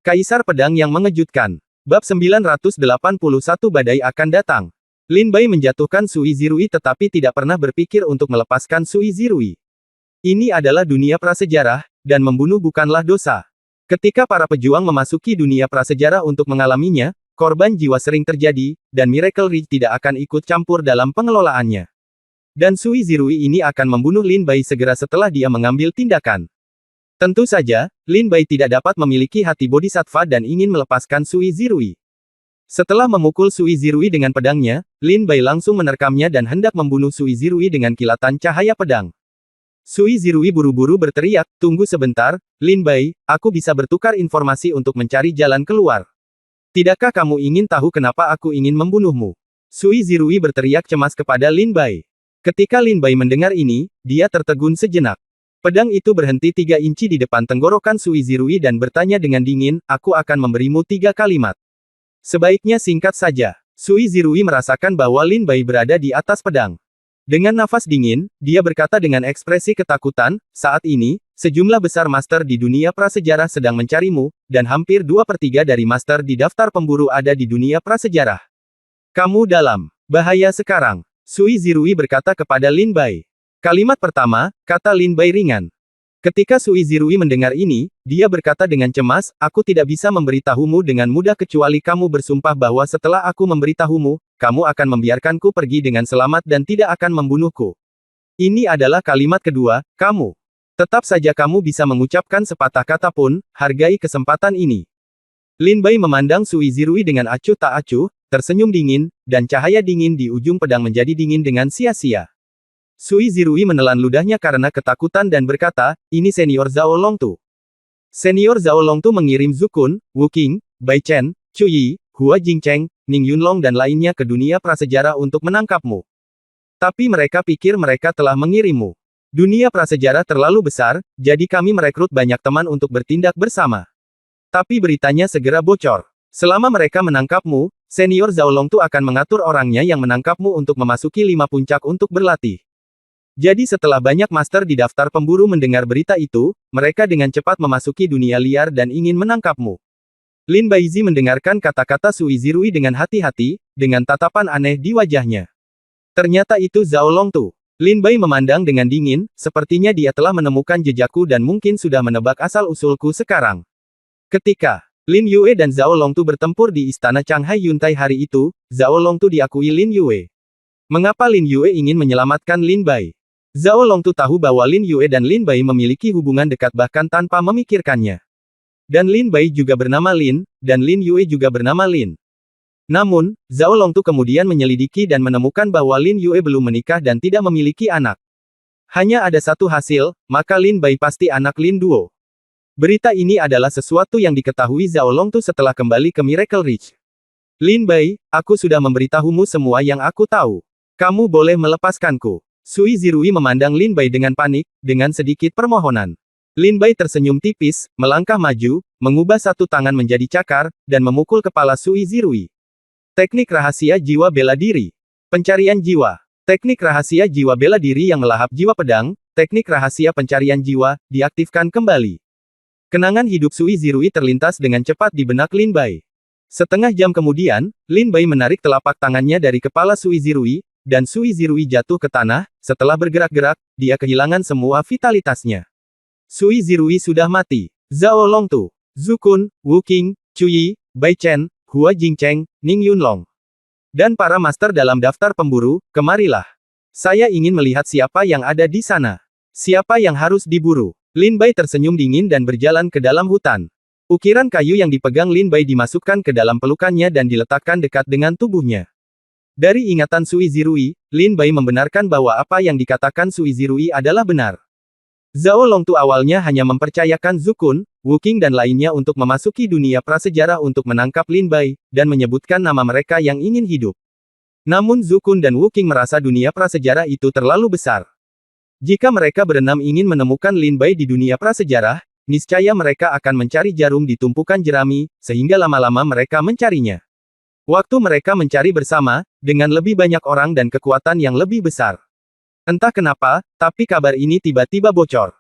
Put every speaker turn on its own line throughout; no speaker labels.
Kaisar Pedang yang Mengejutkan. Bab 981 Badai akan datang. Lin Bai menjatuhkan Sui Zirui tetapi tidak pernah berpikir untuk melepaskan Sui Zirui. Ini adalah dunia prasejarah, dan membunuh bukanlah dosa. Ketika para pejuang memasuki dunia prasejarah untuk mengalaminya, korban jiwa sering terjadi, dan Miracle Ridge tidak akan ikut campur dalam pengelolaannya. Dan Sui Zirui ini akan membunuh Lin Bai segera setelah dia mengambil tindakan. Tentu saja, Lin Bai tidak dapat memiliki hati bodhisattva dan ingin melepaskan Sui Zirui. Setelah memukul Sui Zirui dengan pedangnya, Lin Bai langsung menerkamnya dan hendak membunuh Sui Zirui dengan kilatan cahaya pedang. Sui Zirui buru-buru berteriak, "Tunggu sebentar, Lin Bai, aku bisa bertukar informasi untuk mencari jalan keluar. Tidakkah kamu ingin tahu kenapa aku ingin membunuhmu?" Sui Zirui berteriak cemas kepada Lin Bai. Ketika Lin Bai mendengar ini, dia tertegun sejenak. Pedang itu berhenti 3 inci di depan tenggorokan Sui Zirui dan bertanya dengan dingin, "Aku akan memberimu 3 kalimat. Sebaiknya singkat saja." Sui Zirui merasakan bahwa Lin Bai berada di atas pedang. Dengan nafas dingin, dia berkata dengan ekspresi ketakutan, "Saat ini, sejumlah besar master di dunia prasejarah sedang mencarimu, dan hampir 2/3 dari master di daftar pemburu ada di dunia prasejarah. Kamu dalam bahaya sekarang." Sui Zirui berkata kepada Lin Bai. Kalimat pertama, kata Lin Bai ringan. Ketika Sui Zirui mendengar ini, dia berkata dengan cemas, "Aku tidak bisa memberitahumu dengan mudah kecuali kamu bersumpah bahwa setelah aku memberitahumu, kamu akan membiarkanku pergi dengan selamat dan tidak akan membunuhku." Ini adalah kalimat kedua, "Kamu. Tetap saja kamu bisa mengucapkan sepatah kata pun, hargai kesempatan ini." Lin Bai memandang Sui Zirui dengan acuh tak acuh, tersenyum dingin, dan cahaya dingin di ujung pedang menjadi dingin dengan sia-sia. Sui Zirui menelan ludahnya karena ketakutan dan berkata, "Ini Senior Zhao Longtu. Senior Zhao Longtu mengirim Zukun, Wu Qing, Bai Chen, Chu Yi, Hua Jingcheng, Ning Yunlong dan lainnya ke dunia prasejarah untuk menangkapmu. Tapi mereka pikir mereka telah mengirimmu. Dunia prasejarah terlalu besar, jadi kami merekrut banyak teman untuk bertindak bersama. Tapi beritanya segera bocor. Selama mereka menangkapmu, Senior Zhao Longtu akan mengatur orangnya yang menangkapmu untuk memasuki 5 puncak untuk berlatih." Jadi setelah banyak master di daftar pemburu mendengar berita itu, mereka dengan cepat memasuki dunia liar dan ingin menangkapmu. Lin Baizi mendengarkan kata-kata Sui Zirui dengan hati-hati, dengan tatapan aneh di wajahnya. Ternyata itu Zhao Longtu. Lin Bai memandang dengan dingin, sepertinya dia telah menemukan jejakku dan mungkin sudah menebak asal-usulku sekarang. Ketika Lin Yue dan Zhao Longtu bertempur di istana Changhai Yuntai hari itu, Zhao Longtu diakui Lin Yue. Mengapa Lin Yue ingin menyelamatkan Lin Bai? Zhao Longtu tahu bahwa Lin Yue dan Lin Bai memiliki hubungan dekat bahkan tanpa memikirkannya. Dan Lin Bai juga bernama Lin, dan Lin Yue juga bernama Lin. Namun, Zhao Longtu kemudian menyelidiki dan menemukan bahwa Lin Yue belum menikah dan tidak memiliki anak. Hanya ada satu hasil, maka Lin Bai pasti anak Lin Duo. Berita ini adalah sesuatu yang diketahui Zhao Longtu setelah kembali ke Miracle Ridge. "Lin Bai, aku sudah memberitahumu semua yang aku tahu. Kamu boleh melepaskanku." Sui Zirui memandang Lin Bai dengan panik, dengan sedikit permohonan. Lin Bai tersenyum tipis, melangkah maju, mengubah satu tangan menjadi cakar, dan memukul kepala Sui Zirui. Teknik rahasia jiwa bela diri. Pencarian jiwa. Teknik rahasia jiwa bela diri yang melahap jiwa pedang, teknik rahasia pencarian jiwa, diaktifkan kembali. Kenangan hidup Sui Zirui terlintas dengan cepat di benak Lin Bai. Setengah jam kemudian, Lin Bai menarik telapak tangannya dari kepala Sui Zirui, dan Sui Zirui jatuh ke tanah. Setelah bergerak-gerak, dia kehilangan semua vitalitasnya. Sui Zirui sudah mati. Zhao Longtu, Zukun, Wu Qing, Chu Yi, Bai Chen, Hua Jingcheng, Ning Yunlong, dan para master dalam daftar pemburu, kemarilah. Saya ingin melihat siapa yang ada di sana. Siapa yang harus diburu. Lin Bai tersenyum dingin dan berjalan ke dalam hutan. Ukiran kayu yang dipegang Lin Bai dimasukkan ke dalam pelukannya dan diletakkan dekat dengan tubuhnya. Dari ingatan Sui Zirui, Lin Bai membenarkan bahwa apa yang dikatakan Sui Zirui adalah benar. Zhao Longtu awalnya hanya mempercayakan Zukun, Wu Qing dan lainnya untuk memasuki dunia prasejarah untuk menangkap Lin Bai, dan menyebutkan nama mereka yang ingin hidup. Namun Zukun dan Wu Qing merasa dunia prasejarah itu terlalu besar. Jika mereka berenam ingin menemukan Lin Bai di dunia prasejarah, niscaya mereka akan mencari jarum di tumpukan jerami, sehingga lama-lama mereka mencarinya. Waktu mereka mencari bersama, dengan lebih banyak orang dan kekuatan yang lebih besar. Entah kenapa, tapi kabar ini tiba-tiba bocor.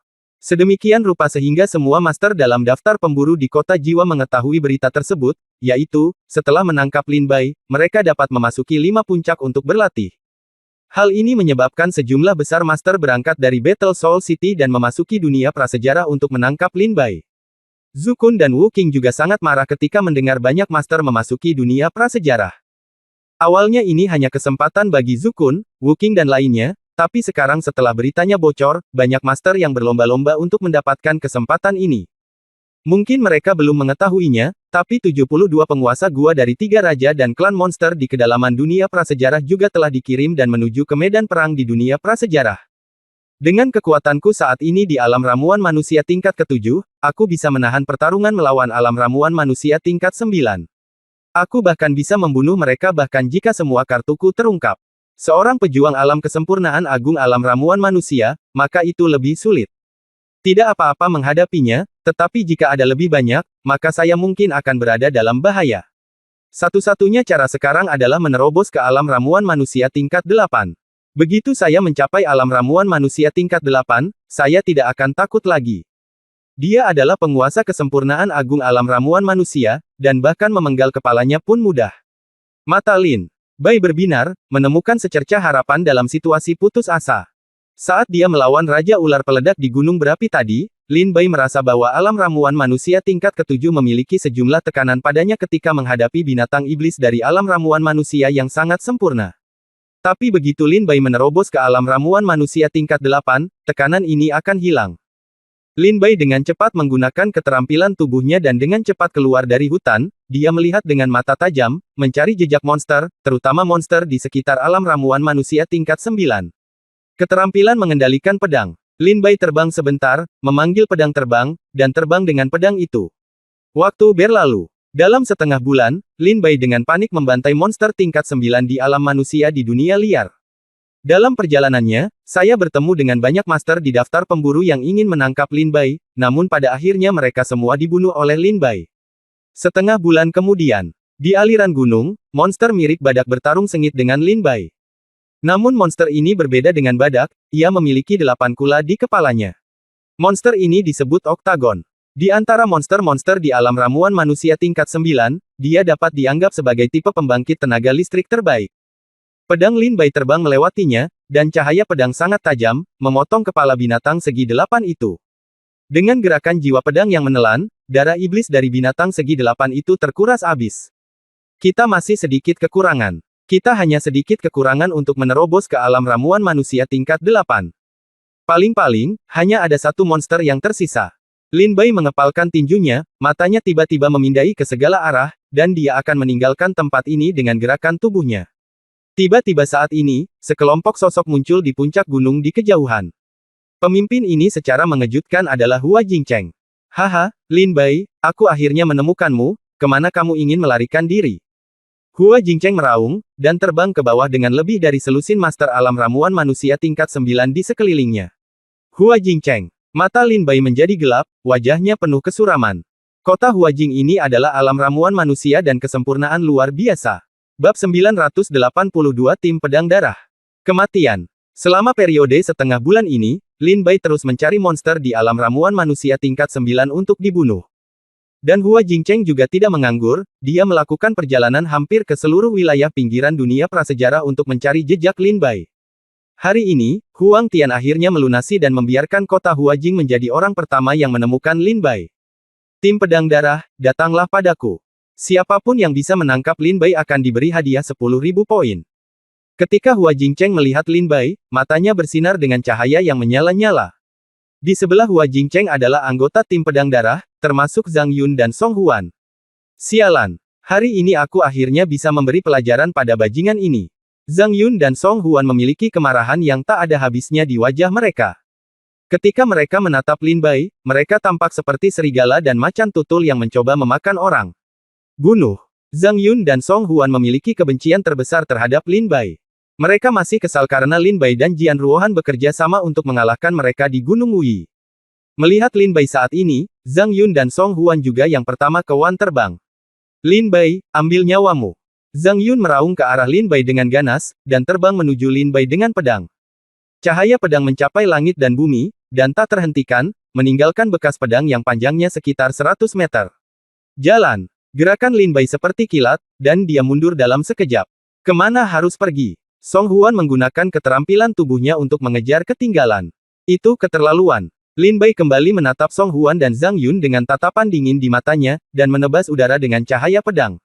Sedemikian rupa sehingga semua master dalam daftar pemburu di kota jiwa mengetahui berita tersebut, yaitu, setelah menangkap Lin Bai, mereka dapat memasuki 5 puncak untuk berlatih. Hal ini menyebabkan sejumlah besar master berangkat dari Battle Soul City dan memasuki dunia prasejarah untuk menangkap Lin Bai. Zhu Kun dan Wu Qing juga sangat marah ketika mendengar banyak master memasuki dunia prasejarah. Awalnya ini hanya kesempatan bagi Zhu Kun, Wu Qing dan lainnya, tapi sekarang setelah beritanya bocor, banyak master yang berlomba-lomba untuk mendapatkan kesempatan ini. Mungkin mereka belum mengetahuinya, tapi 72 penguasa gua dari 3 raja dan klan monster di kedalaman dunia prasejarah juga telah dikirim dan menuju ke medan perang di dunia prasejarah. Dengan kekuatanku saat ini di alam ramuan manusia tingkat ke-7, aku bisa menahan pertarungan melawan alam ramuan manusia tingkat 9. Aku bahkan bisa membunuh mereka bahkan jika semua kartuku terungkap. Seorang pejuang alam kesempurnaan agung alam ramuan manusia, maka itu lebih sulit. Tidak apa-apa menghadapinya, tetapi jika ada lebih banyak, maka saya mungkin akan berada dalam bahaya. Satu-satunya cara sekarang adalah menerobos ke alam ramuan manusia tingkat 8. Begitu saya mencapai alam ramuan manusia tingkat 8, saya tidak akan takut lagi. Dia adalah penguasa kesempurnaan agung alam ramuan manusia, dan bahkan memenggal kepalanya pun mudah. Mata Lin Bai berbinar, menemukan secercah harapan dalam situasi putus asa. Saat dia melawan Raja Ular Peledak di Gunung Berapi tadi, Lin Bai merasa bahwa alam ramuan manusia tingkat ke-7 memiliki sejumlah tekanan padanya ketika menghadapi binatang iblis dari alam ramuan manusia yang sangat sempurna. Tapi begitu Lin Bai menerobos ke alam ramuan manusia tingkat 8, tekanan ini akan hilang. Lin Bai dengan cepat menggunakan keterampilan tubuhnya dan dengan cepat keluar dari hutan, dia melihat dengan mata tajam, mencari jejak monster, terutama monster di sekitar alam ramuan manusia tingkat 9. Keterampilan mengendalikan pedang. Lin Bai terbang sebentar, memanggil pedang terbang, dan terbang dengan pedang itu. Waktu berlalu. Dalam setengah bulan, Lin Bai dengan panik membantai monster tingkat 9 di alam manusia di dunia liar. Dalam perjalanannya, saya bertemu dengan banyak master di daftar pemburu yang ingin menangkap Lin Bai, namun pada akhirnya mereka semua dibunuh oleh Lin Bai. Setengah bulan kemudian, di aliran gunung, monster mirip badak bertarung sengit dengan Lin Bai. Namun monster ini berbeda dengan badak, ia memiliki 8 kula di kepalanya. Monster ini disebut Oktagon. Di antara monster-monster di alam ramuan manusia tingkat 9, dia dapat dianggap sebagai tipe pembangkit tenaga listrik terbaik. Pedang Lin Bai terbang melewatinya, dan cahaya pedang sangat tajam, memotong kepala binatang segi 8 itu. Dengan gerakan jiwa pedang yang menelan, darah iblis dari binatang segi 8 itu terkuras habis. Kita masih sedikit kekurangan. Kita hanya sedikit kekurangan untuk menerobos ke alam ramuan manusia tingkat 8. Paling-paling, hanya ada satu monster yang tersisa. Lin Bai mengepalkan tinjunya, matanya tiba-tiba memindai ke segala arah, dan dia akan meninggalkan tempat ini dengan gerakan tubuhnya. Tiba-tiba saat ini, sekelompok sosok muncul di puncak gunung di kejauhan. Pemimpin ini secara mengejutkan adalah Hua Jingcheng. Haha, Lin Bai, aku akhirnya menemukanmu, kemana kamu ingin melarikan diri? Hua Jingcheng meraung, dan terbang ke bawah dengan lebih dari selusin master alam ramuan manusia tingkat 9 di sekelilingnya. Hua Jingcheng. Mata Lin Bai menjadi gelap, wajahnya penuh kesuraman. Kota Huajing ini adalah alam ramuan manusia dan kesempurnaan luar biasa. Bab 982 Tim Pedang Darah. Kematian. Selama periode setengah bulan ini, Lin Bai terus mencari monster di alam ramuan manusia tingkat 9 untuk dibunuh. Dan Hua Jingcheng juga tidak menganggur, dia melakukan perjalanan hampir ke seluruh wilayah pinggiran dunia prasejarah untuk mencari jejak Lin Bai. Hari ini, Huang Tian akhirnya melunasi dan membiarkan kota Huajing menjadi orang pertama yang menemukan Lin Bai. Tim Pedang Darah, datanglah padaku. Siapapun yang bisa menangkap Lin Bai akan diberi hadiah 10.000 poin. Ketika Hua Jingcheng melihat Lin Bai, matanya bersinar dengan cahaya yang menyala-nyala. Di sebelah Hua Jingcheng adalah anggota tim Pedang Darah, termasuk Zhang Yun dan Song Huan. Sialan, hari ini aku akhirnya bisa memberi pelajaran pada bajingan ini. Zhang Yun dan Song Huan memiliki kemarahan yang tak ada habisnya di wajah mereka. Ketika mereka menatap Lin Bai, mereka tampak seperti serigala dan macan tutul yang mencoba memakan orang. Bunuh. Zhang Yun dan Song Huan memiliki kebencian terbesar terhadap Lin Bai. Mereka masih kesal karena Lin Bai dan Jian Ruohan bekerja sama untuk mengalahkan mereka di Gunung Wuyi. Melihat Lin Bai saat ini, Zhang Yun dan Song Huan juga yang pertama ke Wan terbang. Lin Bai, ambil nyawamu. Zhang Yun meraung ke arah Lin Bai dengan ganas, dan terbang menuju Lin Bai dengan pedang. Cahaya pedang mencapai langit dan bumi, dan tak terhentikan, meninggalkan bekas pedang yang panjangnya sekitar 100 meter. Jalan. Gerakan Lin Bai seperti kilat, dan dia mundur dalam sekejap. Kemana harus pergi? Song Huan menggunakan keterampilan tubuhnya untuk mengejar ketinggalan. Itu keterlaluan. Lin Bai kembali menatap Song Huan dan Zhang Yun dengan tatapan dingin di matanya, dan menebas udara dengan cahaya pedang.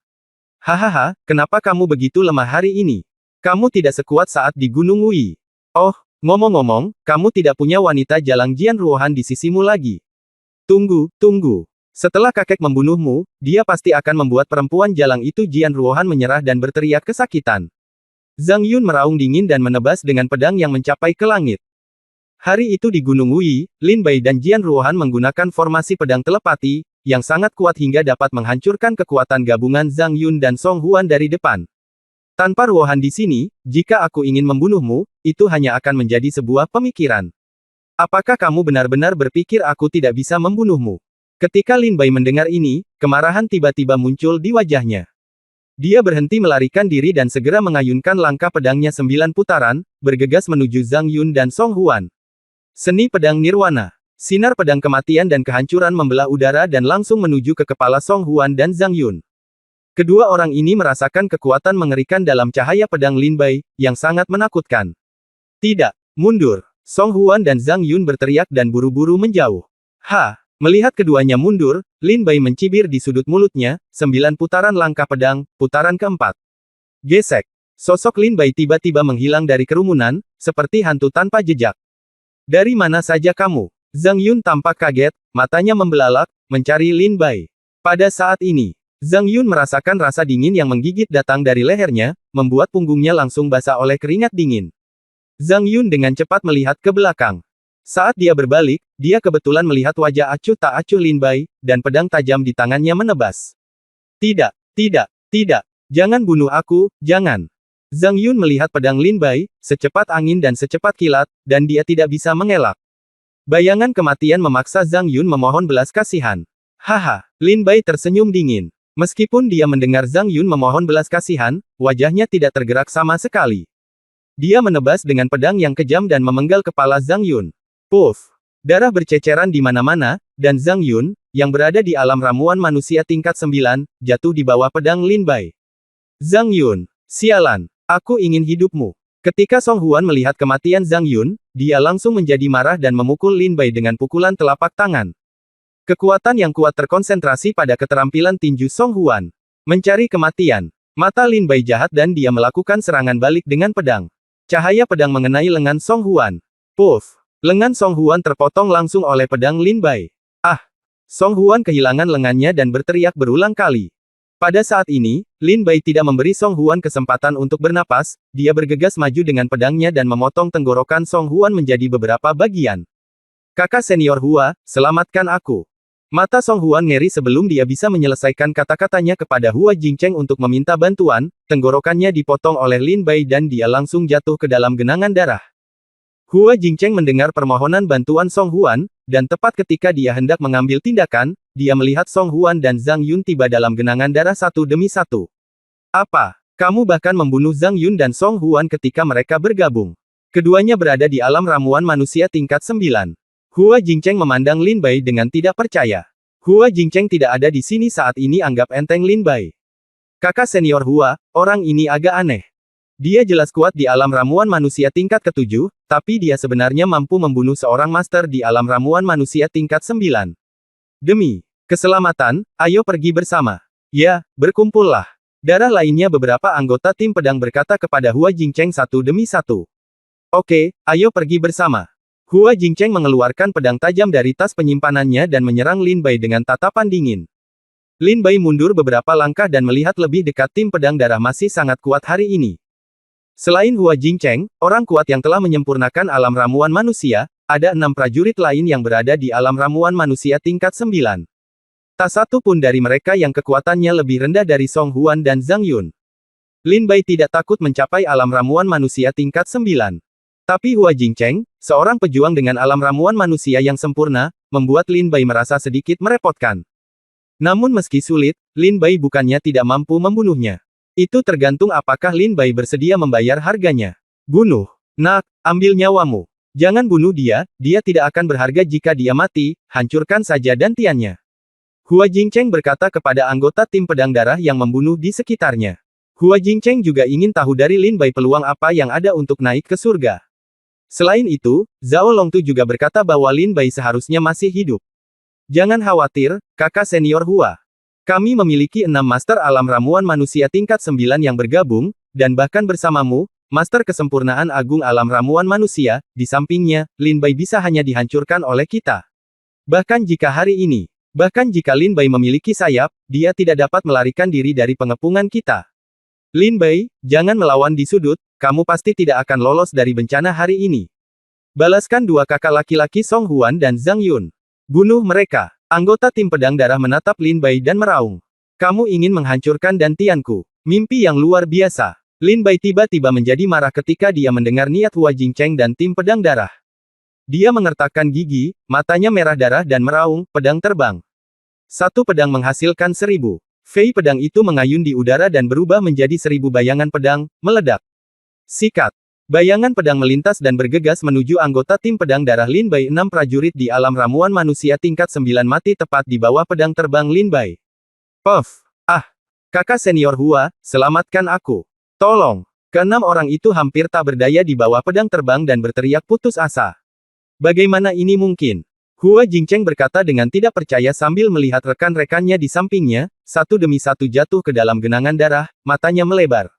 Hahaha, kenapa kamu begitu lemah hari ini? Kamu tidak sekuat saat di Gunung Wui. Oh, ngomong-ngomong, kamu tidak punya wanita jalang Jian Ruohan di sisimu lagi. Tunggu, tunggu. Setelah kakek membunuhmu, dia pasti akan membuat perempuan jalang itu Jian Ruohan menyerah dan berteriak kesakitan. Zhang Yun meraung dingin dan menebas dengan pedang yang mencapai ke langit. Hari itu di Gunung Wui, Lin Bai dan Jian Ruohan menggunakan formasi pedang telepati, yang sangat kuat hingga dapat menghancurkan kekuatan gabungan Zhang Yun dan Song Huan dari depan. Tanpa Ruohan di sini, jika aku ingin membunuhmu, itu hanya akan menjadi sebuah pemikiran. Apakah kamu benar-benar berpikir aku tidak bisa membunuhmu? Ketika Lin Bai mendengar ini, kemarahan tiba-tiba muncul di wajahnya. Dia berhenti melarikan diri dan segera mengayunkan langkah pedangnya 9 putaran, bergegas menuju Zhang Yun dan Song Huan. Seni pedang nirwana. Sinar pedang kematian dan kehancuran membelah udara dan langsung menuju ke kepala Song Huan dan Zhang Yun. Kedua orang ini merasakan kekuatan mengerikan dalam cahaya pedang Lin Bai, yang sangat menakutkan. Tidak, mundur. Song Huan dan Zhang Yun berteriak dan buru-buru menjauh. Melihat keduanya mundur, Lin Bai mencibir di sudut mulutnya, 9 putaran langkah pedang, putaran keempat. Gesek. Sosok Lin Bai tiba-tiba menghilang dari kerumunan, seperti hantu tanpa jejak. Dari mana saja kamu? Zhang Yun tampak kaget, matanya membelalak, mencari Lin Bai. Pada saat ini, Zhang Yun merasakan rasa dingin yang menggigit datang dari lehernya, membuat punggungnya langsung basah oleh keringat dingin. Zhang Yun dengan cepat melihat ke belakang. Saat dia berbalik, dia kebetulan melihat wajah acuh tak acuh Lin Bai, dan pedang tajam di tangannya menebas. Tidak, tidak, tidak. Jangan bunuh aku, jangan. Zhang Yun melihat pedang Lin Bai, secepat angin dan secepat kilat, dan dia tidak bisa mengelak. Bayangan kematian memaksa Zhang Yun memohon belas kasihan. Lin Bai tersenyum dingin. Meskipun dia mendengar Zhang Yun memohon belas kasihan, wajahnya tidak tergerak sama sekali. Dia menebas dengan pedang yang kejam dan memenggal kepala Zhang Yun. Puff! Darah berceceran di mana-mana, dan Zhang Yun, yang berada di alam ramuan manusia tingkat 9, jatuh di bawah pedang Lin Bai. Zhang Yun, sialan! Aku ingin hidupmu. Ketika Song Huan melihat kematian Zhang Yun, dia langsung menjadi marah dan memukul Lin Bai dengan pukulan telapak tangan. Kekuatan yang kuat terkonsentrasi pada keterampilan tinju Song Huan. Mencari kematian. Mata Lin Bai jahat dan dia melakukan serangan balik dengan pedang. Cahaya pedang mengenai lengan Song Huan. Puff! Lengan Song Huan terpotong langsung oleh pedang Lin Bai. Song Huan kehilangan lengannya dan berteriak berulang kali. Pada saat ini, Lin Bai tidak memberi Song Huan kesempatan untuk bernapas, dia bergegas maju dengan pedangnya dan memotong tenggorokan Song Huan menjadi beberapa bagian. Kakak senior Hua, selamatkan aku. Mata Song Huan ngeri sebelum dia bisa menyelesaikan kata-katanya kepada Hua Jingcheng untuk meminta bantuan, tenggorokannya dipotong oleh Lin Bai dan dia langsung jatuh ke dalam genangan darah. Hua Jingcheng mendengar permohonan bantuan Song Huan, dan tepat ketika dia hendak mengambil tindakan, dia melihat Song Huan dan Zhang Yun tiba dalam genangan darah satu demi satu. Apa? Kamu bahkan membunuh Zhang Yun dan Song Huan ketika mereka bergabung. Keduanya berada di alam ramuan manusia tingkat 9. Hua Jingcheng memandang Lin Bai dengan tidak percaya. Hua Jingcheng tidak ada di sini saat ini anggap enteng Lin Bai. Kakak senior Hua, orang ini agak aneh. Dia jelas kuat di alam ramuan manusia tingkat ke-7, tapi dia sebenarnya mampu membunuh seorang master di alam ramuan manusia tingkat 9. Demi keselamatan, ayo pergi bersama. Ya, berkumpullah. Darah lainnya beberapa anggota tim pedang berkata kepada Hua Jingcheng satu demi satu. Oke, ayo pergi bersama. Hua Jingcheng mengeluarkan pedang tajam dari tas penyimpanannya dan menyerang Lin Bai dengan tatapan dingin. Lin Bai mundur beberapa langkah dan melihat lebih dekat tim pedang darah masih sangat kuat hari ini. Selain Hua Jingcheng, orang kuat yang telah menyempurnakan alam ramuan manusia, ada 6 prajurit lain yang berada di alam ramuan manusia tingkat 9. Tak satu pun dari mereka yang kekuatannya lebih rendah dari Song Huan dan Zhang Yun. Lin Bai tidak takut mencapai alam ramuan manusia tingkat 9. Tapi Hua Jingcheng, seorang pejuang dengan alam ramuan manusia yang sempurna, membuat Lin Bai merasa sedikit merepotkan. Namun meski sulit, Lin Bai bukannya tidak mampu membunuhnya. Itu tergantung apakah Lin Bai bersedia membayar harganya. Bunuh. Nak, ambil nyawamu. Jangan bunuh dia, dia tidak akan berharga jika dia mati, hancurkan saja dantiannya. Hua Jingcheng berkata kepada anggota tim pedang darah yang membunuh di sekitarnya. Hua Jingcheng juga ingin tahu dari Lin Bai peluang apa yang ada untuk naik ke surga. Selain itu, Zhao Longtu juga berkata bahwa Lin Bai seharusnya masih hidup. Jangan khawatir, kakak senior Hua. Kami memiliki 6 master alam ramuan manusia tingkat 9 yang bergabung, dan bahkan bersamamu, Master Kesempurnaan Agung Alam Ramuan Manusia, di sampingnya, Lin Bai bisa hanya dihancurkan oleh kita. Bahkan jika Lin Bai memiliki sayap, dia tidak dapat melarikan diri dari pengepungan kita. Lin Bai, jangan melawan di sudut, kamu pasti tidak akan lolos dari bencana hari ini. Balaskan dua kakak laki-laki Song Huan dan Zhang Yun. Bunuh mereka. Anggota tim pedang darah menatap Lin Bai dan meraung. Kamu ingin menghancurkan dantianku. Mimpi yang luar biasa. Lin Bai tiba-tiba menjadi marah ketika dia mendengar niat Hua Jingcheng dan tim pedang darah. Dia mengertakkan gigi, matanya merah darah dan meraung, pedang terbang. Satu pedang menghasilkan 1000. Fei pedang itu mengayun di udara dan berubah menjadi 1000 bayangan pedang, meledak. Sikat. Bayangan pedang melintas dan bergegas menuju anggota tim pedang darah Lin Bai. 6 prajurit di alam ramuan manusia tingkat 9 mati tepat di bawah pedang terbang Lin Bai. Puff. Ah! Kakak senior Hua, selamatkan aku. Tolong. Keenam orang itu hampir tak berdaya di bawah pedang terbang dan berteriak putus asa. Bagaimana ini mungkin? Hua Jingcheng berkata dengan tidak percaya sambil melihat rekan-rekannya di sampingnya, satu demi satu jatuh ke dalam genangan darah, matanya melebar.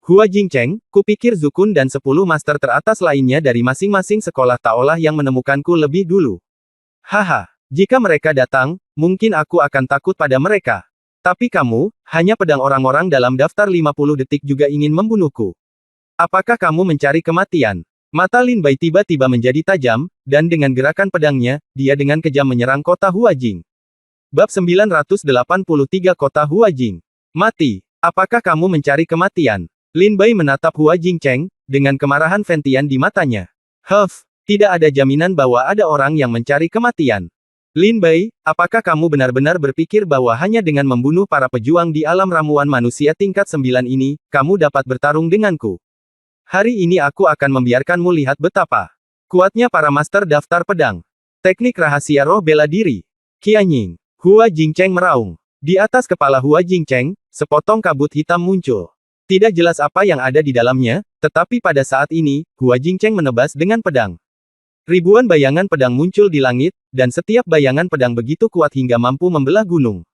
Hua Jingcheng, kupikir Zukun dan 10 master teratas lainnya dari masing-masing sekolah Taolah yang menemukanku lebih dulu. Haha, jika mereka datang, mungkin aku akan takut pada mereka. Tapi kamu, hanya pedang orang-orang dalam daftar 50 detik juga ingin membunuhku. Apakah kamu mencari kematian? Mata Lin Bai tiba-tiba menjadi tajam, dan dengan gerakan pedangnya, dia dengan kejam menyerang kota Huajing. Bab 983 Kota Huajing. Mati. Apakah kamu mencari kematian? Lin Bai menatap Hua Jingcheng, dengan kemarahan Ventian di matanya. Tidak ada jaminan bahwa ada orang yang mencari kematian. Lin Bai, apakah kamu benar-benar berpikir bahwa hanya dengan membunuh para pejuang di alam ramuan manusia tingkat 9 ini, kamu dapat bertarung denganku? Hari ini aku akan membiarkanmu lihat betapa kuatnya para master daftar pedang. Teknik rahasia roh bela diri. Qianying. Hua Jingcheng meraung. Di atas kepala Hua Jingcheng, sepotong kabut hitam muncul. Tidak jelas apa yang ada di dalamnya, tetapi pada saat ini, Hua Jingcheng menebas dengan pedang. Ribuan bayangan pedang muncul di langit, dan setiap bayangan pedang begitu kuat hingga mampu membelah gunung.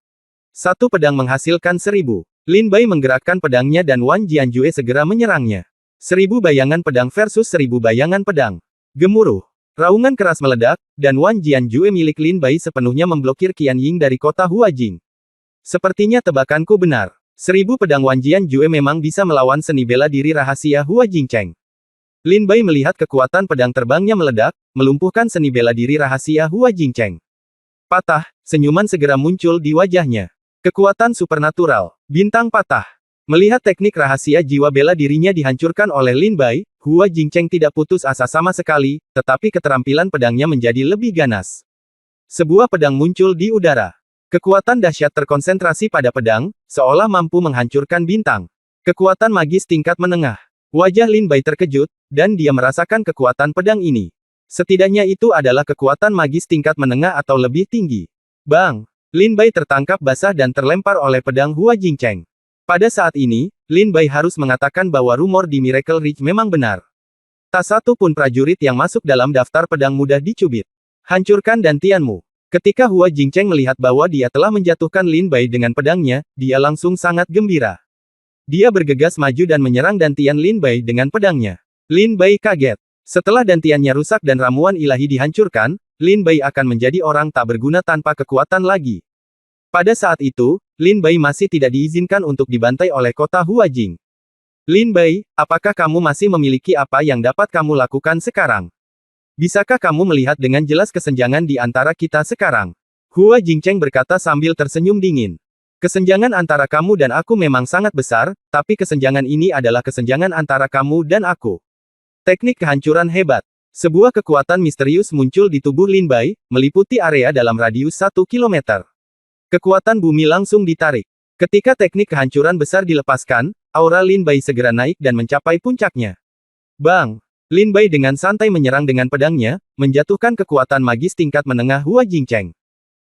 Satu pedang menghasilkan 1000. Lin Bai menggerakkan pedangnya dan Wan Jianjue segera menyerangnya. 1000 bayangan pedang versus 1000 bayangan pedang. Gemuruh. Raungan keras meledak, dan Wan Jianjue milik Lin Bai sepenuhnya memblokir Qianying dari kota Huajing. Sepertinya tebakanku benar. 1000 pedang Wan Jianjue memang bisa melawan seni bela diri rahasia Hua Jingcheng. Lin Bai melihat kekuatan pedang terbangnya meledak, melumpuhkan seni bela diri rahasia Hua Jingcheng. Patah, senyuman segera muncul di wajahnya. Kekuatan supernatural, bintang patah. Melihat teknik rahasia jiwa bela dirinya dihancurkan oleh Lin Bai, Hua Jingcheng tidak putus asa sama sekali, tetapi keterampilan pedangnya menjadi lebih ganas. Sebuah pedang muncul di udara. Kekuatan dahsyat terkonsentrasi pada pedang, seolah mampu menghancurkan bintang. Kekuatan magis tingkat menengah. Wajah Lin Bai terkejut, dan dia merasakan kekuatan pedang ini. Setidaknya itu adalah kekuatan magis tingkat menengah atau lebih tinggi. Bang! Lin Bai tertangkap basah dan terlempar oleh pedang Hua Jingcheng. Pada saat ini, Lin Bai harus mengatakan bahwa rumor di Miracle Ridge memang benar. Tak satu pun prajurit yang masuk dalam daftar pedang mudah dicubit. Hancurkan dantianmu. Ketika Hua Jingcheng melihat bahwa dia telah menjatuhkan Lin Bai dengan pedangnya, dia langsung sangat gembira. Dia bergegas maju dan menyerang dantian Lin Bai dengan pedangnya. Lin Bai kaget. Setelah dantiannya rusak dan ramuan ilahi dihancurkan, Lin Bai akan menjadi orang tak berguna tanpa kekuatan lagi. Pada saat itu, Lin Bai masih tidak diizinkan untuk dibantai oleh kota Huajing. Lin Bai, apakah kamu masih memiliki apa yang dapat kamu lakukan sekarang? Bisakah kamu melihat dengan jelas kesenjangan di antara kita sekarang? Hua Jingcheng berkata sambil tersenyum dingin. Kesenjangan antara kamu dan aku memang sangat besar, tapi kesenjangan ini adalah kesenjangan antara kamu dan aku. Teknik kehancuran hebat. Sebuah kekuatan misterius muncul di tubuh Lin Bai, meliputi area dalam radius 1 km. Kekuatan bumi langsung ditarik. Ketika teknik kehancuran besar dilepaskan, aura Lin Bai segera naik dan mencapai puncaknya. Bang! Lin Bai dengan santai menyerang dengan pedangnya, menjatuhkan kekuatan magis tingkat menengah Hua Jingcheng.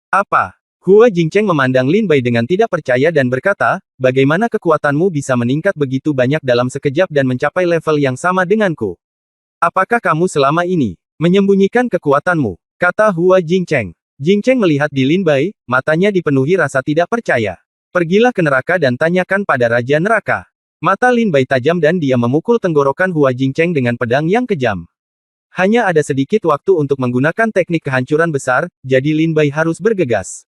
Apa? Hua Jingcheng memandang Lin Bai dengan tidak percaya dan berkata, bagaimana kekuatanmu bisa meningkat begitu banyak dalam sekejap dan mencapai level yang sama denganku? Apakah kamu selama ini menyembunyikan kekuatanmu? Kata Hua Jingcheng. Jingcheng melihat di Lin Bai, matanya dipenuhi rasa tidak percaya. Pergilah ke neraka dan tanyakan pada Raja Neraka. Mata Lin Bai tajam dan dia memukul tenggorokan Hua Jingcheng dengan pedang yang kejam. Hanya ada sedikit waktu untuk menggunakan teknik kehancuran besar, jadi Lin Bai harus bergegas.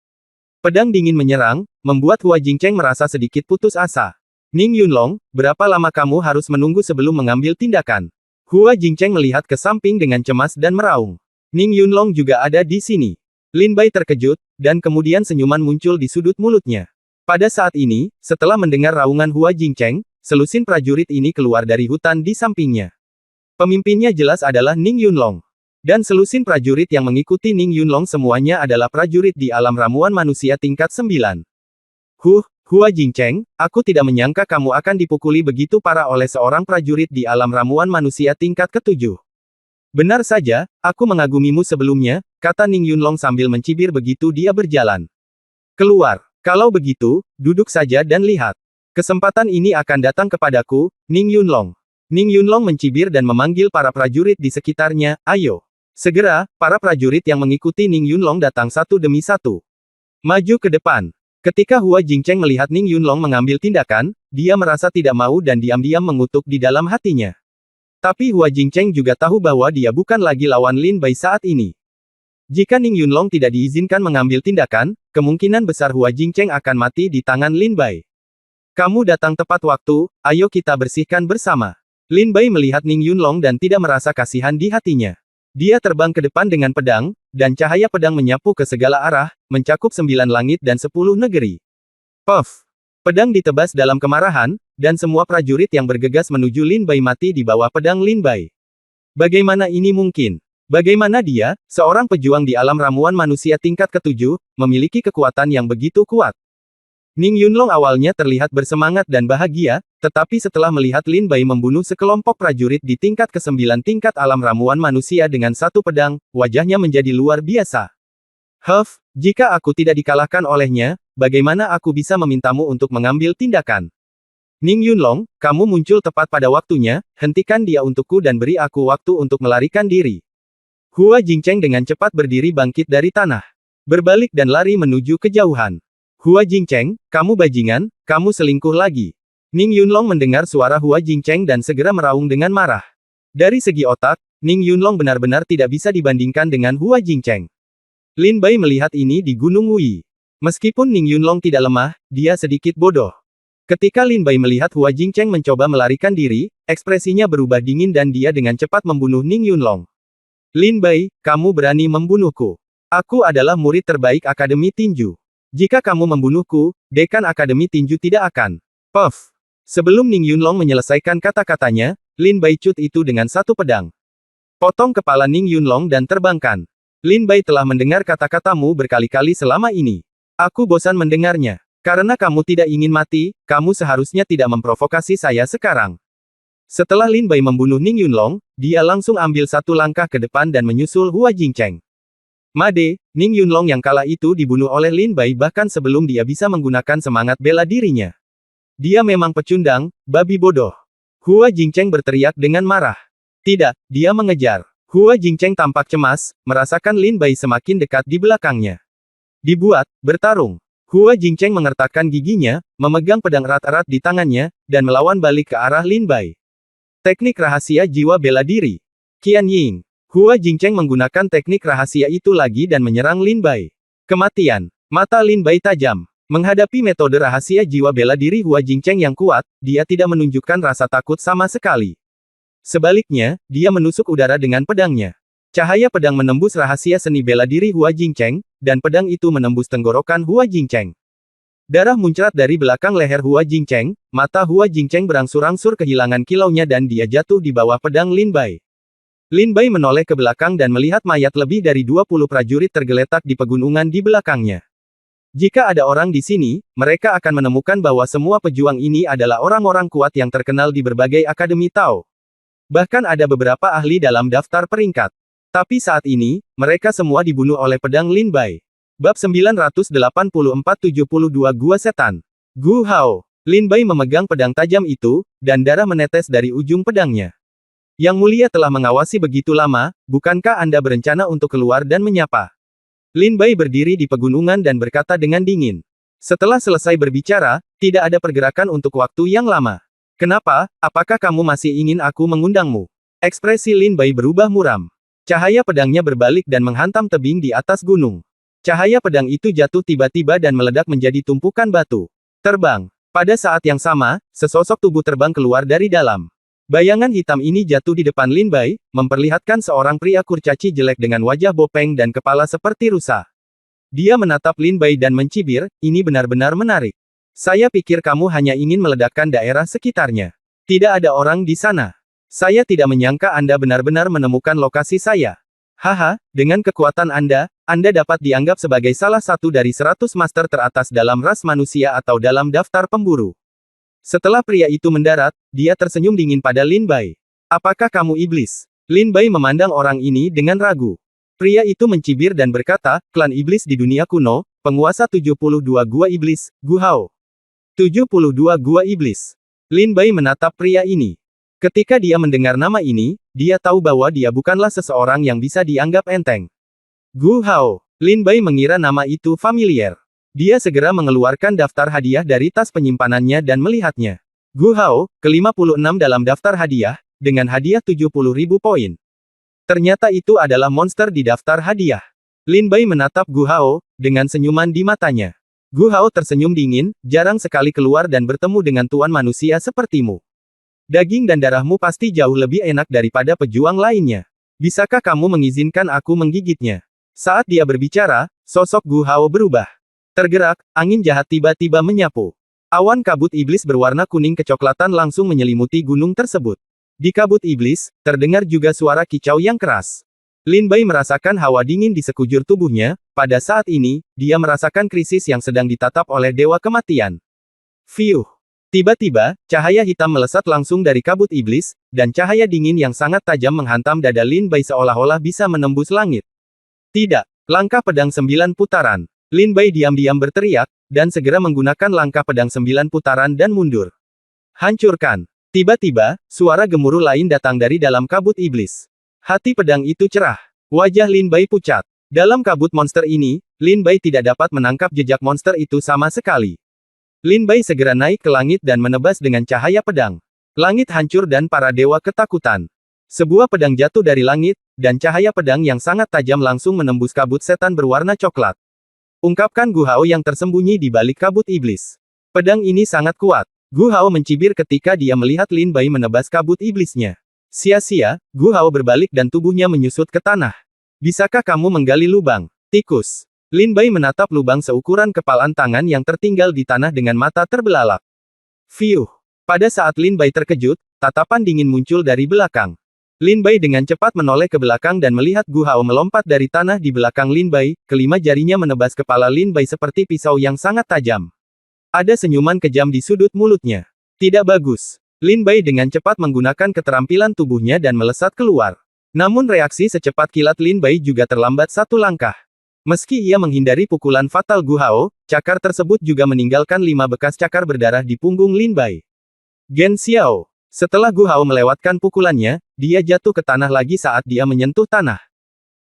Pedang dingin menyerang, membuat Hua Jingcheng merasa sedikit putus asa. Ning Yunlong, berapa lama kamu harus menunggu sebelum mengambil tindakan? Hua Jingcheng melihat ke samping dengan cemas dan meraung. Ning Yunlong juga ada di sini. Lin Bai terkejut, dan kemudian senyuman muncul di sudut mulutnya. Pada saat ini, setelah mendengar raungan Hua Jingcheng, selusin prajurit ini keluar dari hutan di sampingnya. Pemimpinnya jelas adalah Ning Yunlong. Dan selusin prajurit yang mengikuti Ning Yunlong semuanya adalah prajurit di alam ramuan manusia tingkat 9. Hua Jingcheng, aku tidak menyangka kamu akan dipukuli begitu parah oleh seorang prajurit di alam ramuan manusia tingkat ke-7. Benar saja, aku mengagumimu sebelumnya, kata Ning Yunlong sambil mencibir begitu dia berjalan keluar. Kalau begitu, duduk saja dan lihat. Kesempatan ini akan datang kepadaku, Ning Yunlong. Ning Yunlong mencibir dan memanggil para prajurit di sekitarnya, ayo. Segera, para prajurit yang mengikuti Ning Yunlong datang satu demi satu. Maju ke depan. Ketika Hua Jingcheng melihat Ning Yunlong mengambil tindakan, dia merasa tidak mau dan diam-diam mengutuk di dalam hatinya. Tapi Hua Jingcheng juga tahu bahwa dia bukan lagi lawan Lin Bai saat ini. Jika Ning Yunlong tidak diizinkan mengambil tindakan, kemungkinan besar Hua Jingcheng akan mati di tangan Lin Bai. Kamu datang tepat waktu, ayo kita bersihkan bersama. Lin Bai melihat Ning Yunlong dan tidak merasa kasihan di hatinya. Dia terbang ke depan dengan pedang, dan cahaya pedang menyapu ke segala arah, mencakup 9 langit dan 10 negeri. Puff! Pedang ditebas dalam kemarahan, dan semua prajurit yang bergegas menuju Lin Bai mati di bawah pedang Lin Bai. Bagaimana ini mungkin? Bagaimana dia, seorang pejuang di alam ramuan manusia tingkat ke-7, memiliki kekuatan yang begitu kuat? Ning Yunlong awalnya terlihat bersemangat dan bahagia, tetapi setelah melihat Lin Bai membunuh sekelompok prajurit di tingkat ke-9 tingkat alam ramuan manusia dengan satu pedang, wajahnya menjadi luar biasa. Jika aku tidak dikalahkan olehnya, bagaimana aku bisa memintamu untuk mengambil tindakan? Ning Yunlong, kamu muncul tepat pada waktunya, hentikan dia untukku dan beri aku waktu untuk melarikan diri. Hua Jingcheng dengan cepat berdiri bangkit dari tanah. Berbalik dan lari menuju kejauhan. Hua Jingcheng, kamu bajingan, kamu selingkuh lagi. Ning Yunlong mendengar suara Hua Jingcheng dan segera meraung dengan marah. Dari segi otak, Ning Yunlong benar-benar tidak bisa dibandingkan dengan Hua Jingcheng. Lin Bai melihat ini di Gunung Wui. Meskipun Ning Yunlong tidak lemah, dia sedikit bodoh. Ketika Lin Bai melihat Hua Jingcheng mencoba melarikan diri, ekspresinya berubah dingin dan dia dengan cepat membunuh Ning Yunlong. Lin Bai, kamu berani membunuhku. Aku adalah murid terbaik Akademi Tinju. Jika kamu membunuhku, Dekan Akademi Tinju tidak akan. Puff! Sebelum Ning Yunlong menyelesaikan kata-katanya, Lin Bai cut itu dengan satu pedang. Potong kepala Ning Yunlong dan terbangkan. Lin Bai telah mendengar kata-katamu berkali-kali selama ini. Aku bosan mendengarnya. Karena kamu tidak ingin mati, kamu seharusnya tidak memprovokasi saya sekarang. Setelah Lin Bai membunuh Ning Yunlong, dia langsung ambil satu langkah ke depan dan menyusul Hua Jingcheng. Made, Ning Yunlong yang kalah itu dibunuh oleh Lin Bai bahkan sebelum dia bisa menggunakan semangat bela dirinya. Dia memang pecundang, babi bodoh. Hua Jingcheng berteriak dengan marah. Tidak, dia mengejar. Hua Jingcheng tampak cemas, merasakan Lin Bai semakin dekat di belakangnya. Dibuat, bertarung. Hua Jingcheng mengertakkan giginya, memegang pedang erat-erat di tangannya, dan melawan balik ke arah Lin Bai. Teknik rahasia jiwa bela diri. Qian Ying. Hua Jingcheng menggunakan teknik rahasia itu lagi dan menyerang Lin Bai. Kematian. Mata Lin Bai tajam. Menghadapi metode rahasia jiwa bela diri Hua Jingcheng yang kuat, dia tidak menunjukkan rasa takut sama sekali. Sebaliknya, dia menusuk udara dengan pedangnya. Cahaya pedang menembus rahasia seni bela diri Hua Jingcheng, dan pedang itu menembus tenggorokan Hua Jingcheng. Darah muncrat dari belakang leher Hua Jingcheng, mata Hua Jingcheng berangsur-angsur kehilangan kilaunya dan dia jatuh di bawah pedang Lin Bai. Lin Bai menoleh ke belakang dan melihat mayat lebih dari 20 prajurit tergeletak di pegunungan di belakangnya. Jika ada orang di sini, mereka akan menemukan bahwa semua pejuang ini adalah orang-orang kuat yang terkenal di berbagai akademi Tao. Bahkan ada beberapa ahli dalam daftar peringkat. Tapi saat ini, mereka semua dibunuh oleh pedang Lin Bai. Bab 984-72 Gua Setan. Gu Hao. Lin Bai memegang pedang tajam itu, dan darah menetes dari ujung pedangnya. Yang mulia telah mengawasi begitu lama, bukankah Anda berencana untuk keluar dan menyapa? Lin Bai berdiri di pegunungan dan berkata dengan dingin. Setelah selesai berbicara, tidak ada pergerakan untuk waktu yang lama. Kenapa? Apakah kamu masih ingin aku mengundangmu? Ekspresi Lin Bai berubah muram. Cahaya pedangnya berbalik dan menghantam tebing di atas gunung. Cahaya pedang itu jatuh tiba-tiba dan meledak menjadi tumpukan batu. Terbang. Pada saat yang sama, sesosok tubuh terbang keluar dari dalam. Bayangan hitam ini jatuh di depan Lin Bai, memperlihatkan seorang pria kurcaci jelek dengan wajah bopeng dan kepala seperti rusa. Dia menatap Lin Bai dan mencibir, ini benar-benar menarik. Saya pikir kamu hanya ingin meledakkan daerah sekitarnya. Tidak ada orang di sana. Saya tidak menyangka Anda benar-benar menemukan lokasi saya. Haha, dengan kekuatan Anda dapat dianggap sebagai salah satu dari 100 master teratas dalam ras manusia atau dalam daftar pemburu. Setelah pria itu mendarat, dia tersenyum dingin pada Lin Bai. Apakah kamu iblis? Lin Bai memandang orang ini dengan ragu. Pria itu mencibir dan berkata, klan iblis di dunia kuno, penguasa 72 gua iblis, Gu Hao. 72 gua iblis. Lin Bai menatap pria ini. Ketika dia mendengar nama ini, dia tahu bahwa dia bukanlah seseorang yang bisa dianggap enteng. Gu Hao. Lin Bai mengira nama itu familiar. Dia segera mengeluarkan daftar hadiah dari tas penyimpanannya dan melihatnya. Gu Hao, ke-56 dalam daftar hadiah, dengan hadiah 70.000 poin. Ternyata itu adalah monster di daftar hadiah. Lin Bai menatap Gu Hao, dengan senyuman di matanya. Gu Hao tersenyum dingin, jarang sekali keluar dan bertemu dengan tuan manusia sepertimu. Daging dan darahmu pasti jauh lebih enak daripada pejuang lainnya. Bisakah kamu mengizinkan aku menggigitnya? Saat dia berbicara, sosok Gu Hao berubah. Tergerak, angin jahat tiba-tiba menyapu. Awan kabut iblis berwarna kuning kecoklatan langsung menyelimuti gunung tersebut. Di kabut iblis, terdengar juga suara kicau yang keras. Lin Bai merasakan hawa dingin di sekujur tubuhnya, pada saat ini, dia merasakan krisis yang sedang ditatap oleh Dewa Kematian. Fiuh. Tiba-tiba, cahaya hitam melesat langsung dari kabut iblis, dan cahaya dingin yang sangat tajam menghantam dada Lin Bai seolah-olah bisa menembus langit. Tidak. Langkah pedang 9 putaran. Lin Bai diam-diam berteriak, dan segera menggunakan langkah pedang 9 putaran dan mundur. Hancurkan. Tiba-tiba, suara gemuruh lain datang dari dalam kabut iblis. Hati pedang itu cerah. Wajah Lin Bai pucat. Dalam kabut monster ini, Lin Bai tidak dapat menangkap jejak monster itu sama sekali. Lin Bai segera naik ke langit dan menebas dengan cahaya pedang. Langit hancur dan para dewa ketakutan. Sebuah pedang jatuh dari langit, dan cahaya pedang yang sangat tajam langsung menembus kabut setan berwarna coklat. Ungkapkan Gu Hao yang tersembunyi di balik kabut iblis. Pedang ini sangat kuat. Gu Hao mencibir ketika dia melihat Lin Bai menebas kabut iblisnya. Sia-sia, Gu Hao berbalik dan tubuhnya menyusut ke tanah. Bisakah kamu menggali lubang? Tikus. Lin Bai menatap lubang seukuran kepalan tangan yang tertinggal di tanah dengan mata terbelalak. Fiuh. Pada saat Lin Bai terkejut, tatapan dingin muncul dari belakang. Lin Bai dengan cepat menoleh ke belakang dan melihat Gu Hao melompat dari tanah di belakang Lin Bai, kelima jarinya menebas kepala Lin Bai seperti pisau yang sangat tajam. Ada senyuman kejam di sudut mulutnya. Tidak bagus. Lin Bai dengan cepat menggunakan keterampilan tubuhnya dan melesat keluar. Namun reaksi secepat kilat Lin Bai juga terlambat satu langkah. Meski ia menghindari pukulan fatal Gu Hao, cakar tersebut juga meninggalkan 5 bekas cakar berdarah di punggung Lin Bai. Gen Xiao. Setelah Gu Hao melewatkan pukulannya, dia jatuh ke tanah lagi saat dia menyentuh tanah.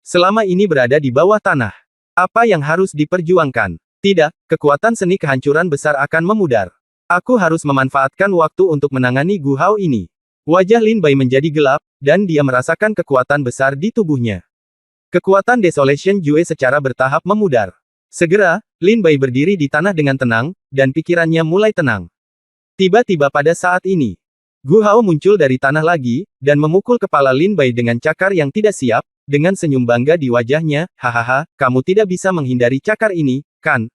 Selama ini berada di bawah tanah. Apa yang harus diperjuangkan? Tidak, kekuatan seni kehancuran besar akan memudar. Aku harus memanfaatkan waktu untuk menangani Gu Hao ini. Wajah Lin Bai menjadi gelap, dan dia merasakan kekuatan besar di tubuhnya. Kekuatan Desolation Jue secara bertahap memudar. Segera, Lin Bai berdiri di tanah dengan tenang, dan pikirannya mulai tenang. Tiba-tiba pada saat ini, Gu Hao muncul dari tanah lagi, dan memukul kepala Lin Bai dengan cakar yang tidak siap, dengan senyum bangga di wajahnya, hahaha, kamu tidak bisa menghindari cakar ini, kan?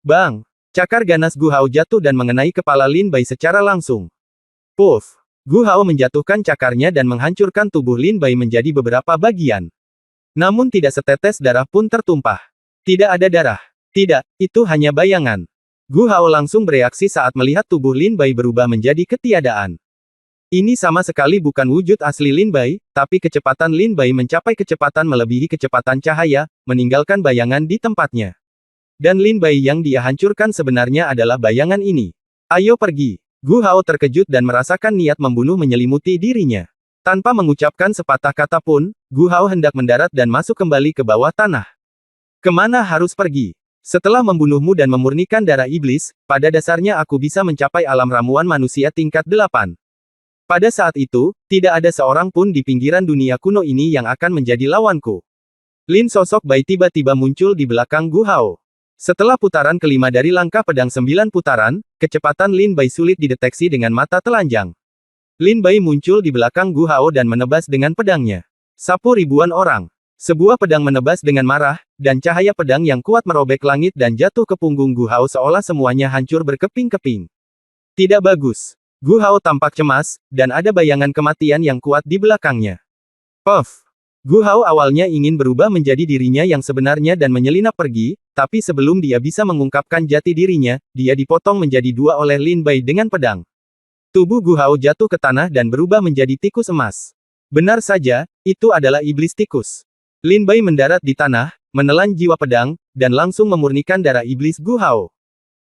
Bang! Cakar ganas Gu Hao jatuh dan mengenai kepala Lin Bai secara langsung. Puff! Gu Hao menjatuhkan cakarnya dan menghancurkan tubuh Lin Bai menjadi beberapa bagian. Namun tidak setetes darah pun tertumpah. Tidak ada darah. Tidak, itu hanya bayangan. Gu Hao langsung bereaksi saat melihat tubuh Lin Bai berubah menjadi ketiadaan. Ini sama sekali bukan wujud asli Lin Bai, tapi kecepatan Lin Bai mencapai kecepatan melebihi kecepatan cahaya, meninggalkan bayangan di tempatnya. Dan Lin Bai yang dia hancurkan sebenarnya adalah bayangan ini. Ayo pergi. Gu Hao terkejut dan merasakan niat membunuh menyelimuti dirinya. Tanpa mengucapkan sepatah kata pun, Gu Hao hendak mendarat dan masuk kembali ke bawah tanah. Kemana harus pergi? Setelah membunuhmu dan memurnikan darah iblis, pada dasarnya aku bisa mencapai alam ramuan manusia tingkat 8. Pada saat itu, tidak ada seorang pun di pinggiran dunia kuno ini yang akan menjadi lawanku. Lin sosok Bai tiba-tiba muncul di belakang Gu Hao. Setelah putaran kelima dari langkah pedang 9 putaran, kecepatan Lin Bai sulit dideteksi dengan mata telanjang. Lin Bai muncul di belakang Gu Hao dan menebas dengan pedangnya. Sapu ribuan orang. Sebuah pedang menebas dengan marah, dan cahaya pedang yang kuat merobek langit dan jatuh ke punggung Gu Hao seolah semuanya hancur berkeping-keping. Tidak bagus. Gu Hao tampak cemas, dan ada bayangan kematian yang kuat di belakangnya. Puff! Gu Hao awalnya ingin berubah menjadi dirinya yang sebenarnya dan menyelinap pergi, tapi sebelum dia bisa mengungkapkan jati dirinya, dia dipotong menjadi dua oleh Lin Bai dengan pedang. Tubuh Gu Hao jatuh ke tanah dan berubah menjadi tikus emas. Benar saja, itu adalah iblis tikus. Lin Bai mendarat di tanah, menelan jiwa pedang, dan langsung memurnikan darah iblis Gu Hao.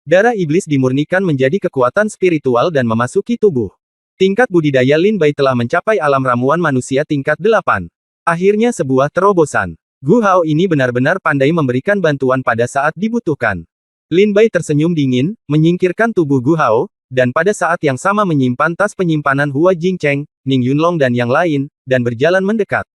Darah iblis dimurnikan menjadi kekuatan spiritual dan memasuki tubuh. Tingkat budidaya Lin Bai telah mencapai alam ramuan manusia tingkat 8. Akhirnya sebuah terobosan. Gu Hao ini benar-benar pandai memberikan bantuan pada saat dibutuhkan. Lin Bai tersenyum dingin, menyingkirkan tubuh Gu Hao, dan pada saat yang sama menyimpan tas penyimpanan Hua Jingcheng, Ning Yunlong dan yang lain, dan berjalan mendekat.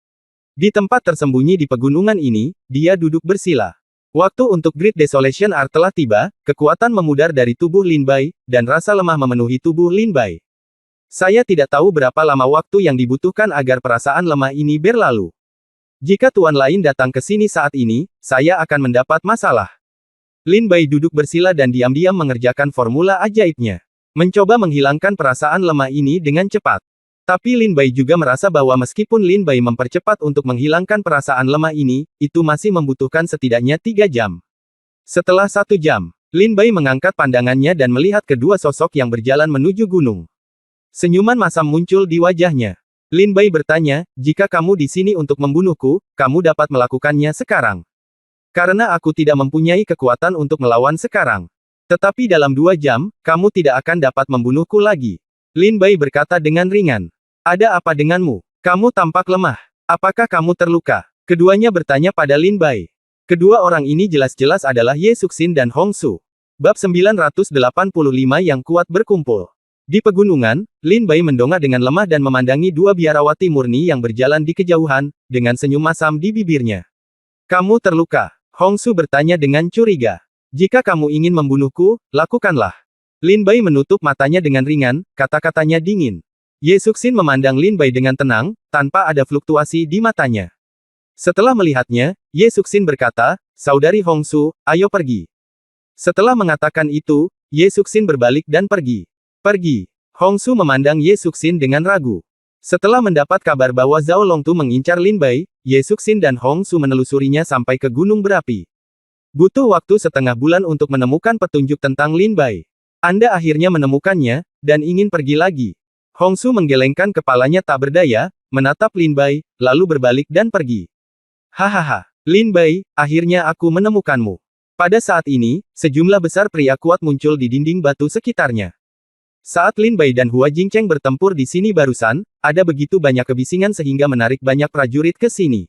Di tempat tersembunyi di pegunungan ini, dia duduk bersila. Waktu untuk Great Desolation Art telah tiba, kekuatan memudar dari tubuh Lin Bai, dan rasa lemah memenuhi tubuh Lin Bai. Saya tidak tahu berapa lama waktu yang dibutuhkan agar perasaan lemah ini berlalu. Jika tuan lain datang ke sini saat ini, saya akan mendapat masalah. Lin Bai duduk bersila dan diam-diam mengerjakan formula ajaibnya. Mencoba menghilangkan perasaan lemah ini dengan cepat. Tapi Lin Bai juga merasa bahwa meskipun Lin Bai mempercepat untuk menghilangkan perasaan lemah ini, itu masih membutuhkan setidaknya 3 jam. Setelah 1 jam, Lin Bai mengangkat pandangannya dan melihat kedua sosok yang berjalan menuju gunung. Senyuman masam muncul di wajahnya. Lin Bai bertanya, jika kamu di sini untuk membunuhku, kamu dapat melakukannya sekarang. Karena aku tidak mempunyai kekuatan untuk melawan sekarang. Tetapi dalam 2 jam, kamu tidak akan dapat membunuhku lagi. Lin Bai berkata dengan ringan. Ada apa denganmu? Kamu tampak lemah. Apakah kamu terluka? Keduanya bertanya pada Lin Bai. Kedua orang ini jelas-jelas adalah Ye Suxin dan Hong Su. Bab 985 yang kuat berkumpul. Di pegunungan, Lin Bai mendongak dengan lemah dan memandangi dua biarawati murni yang berjalan di kejauhan, dengan senyum masam di bibirnya. Kamu terluka? Hong Su bertanya dengan curiga. Jika kamu ingin membunuhku, lakukanlah. Lin Bai menutup matanya dengan ringan, kata-katanya dingin. Ye Suxin memandang Lin Bai dengan tenang, tanpa ada fluktuasi di matanya. Setelah melihatnya, Ye Suxin berkata, Saudari Hong Su, ayo pergi. Setelah mengatakan itu, Ye Suxin berbalik dan pergi. Pergi. Hong Su memandang Ye Suxin dengan ragu. Setelah mendapat kabar bahwa Zhao Longtu mengincar Lin Bai, Ye Suxin dan Hong Su menelusurinya sampai ke gunung berapi. Butuh waktu setengah bulan untuk menemukan petunjuk tentang Lin Bai. Anda akhirnya menemukannya, dan ingin pergi lagi. Hong Su menggelengkan kepalanya tak berdaya, menatap Lin Bai, lalu berbalik dan pergi. Hahaha, Lin Bai, akhirnya aku menemukanmu. Pada saat ini, sejumlah besar pria kuat muncul di dinding batu sekitarnya. Saat Lin Bai dan Hua Jingcheng bertempur di sini barusan, ada begitu banyak kebisingan sehingga menarik banyak prajurit ke sini.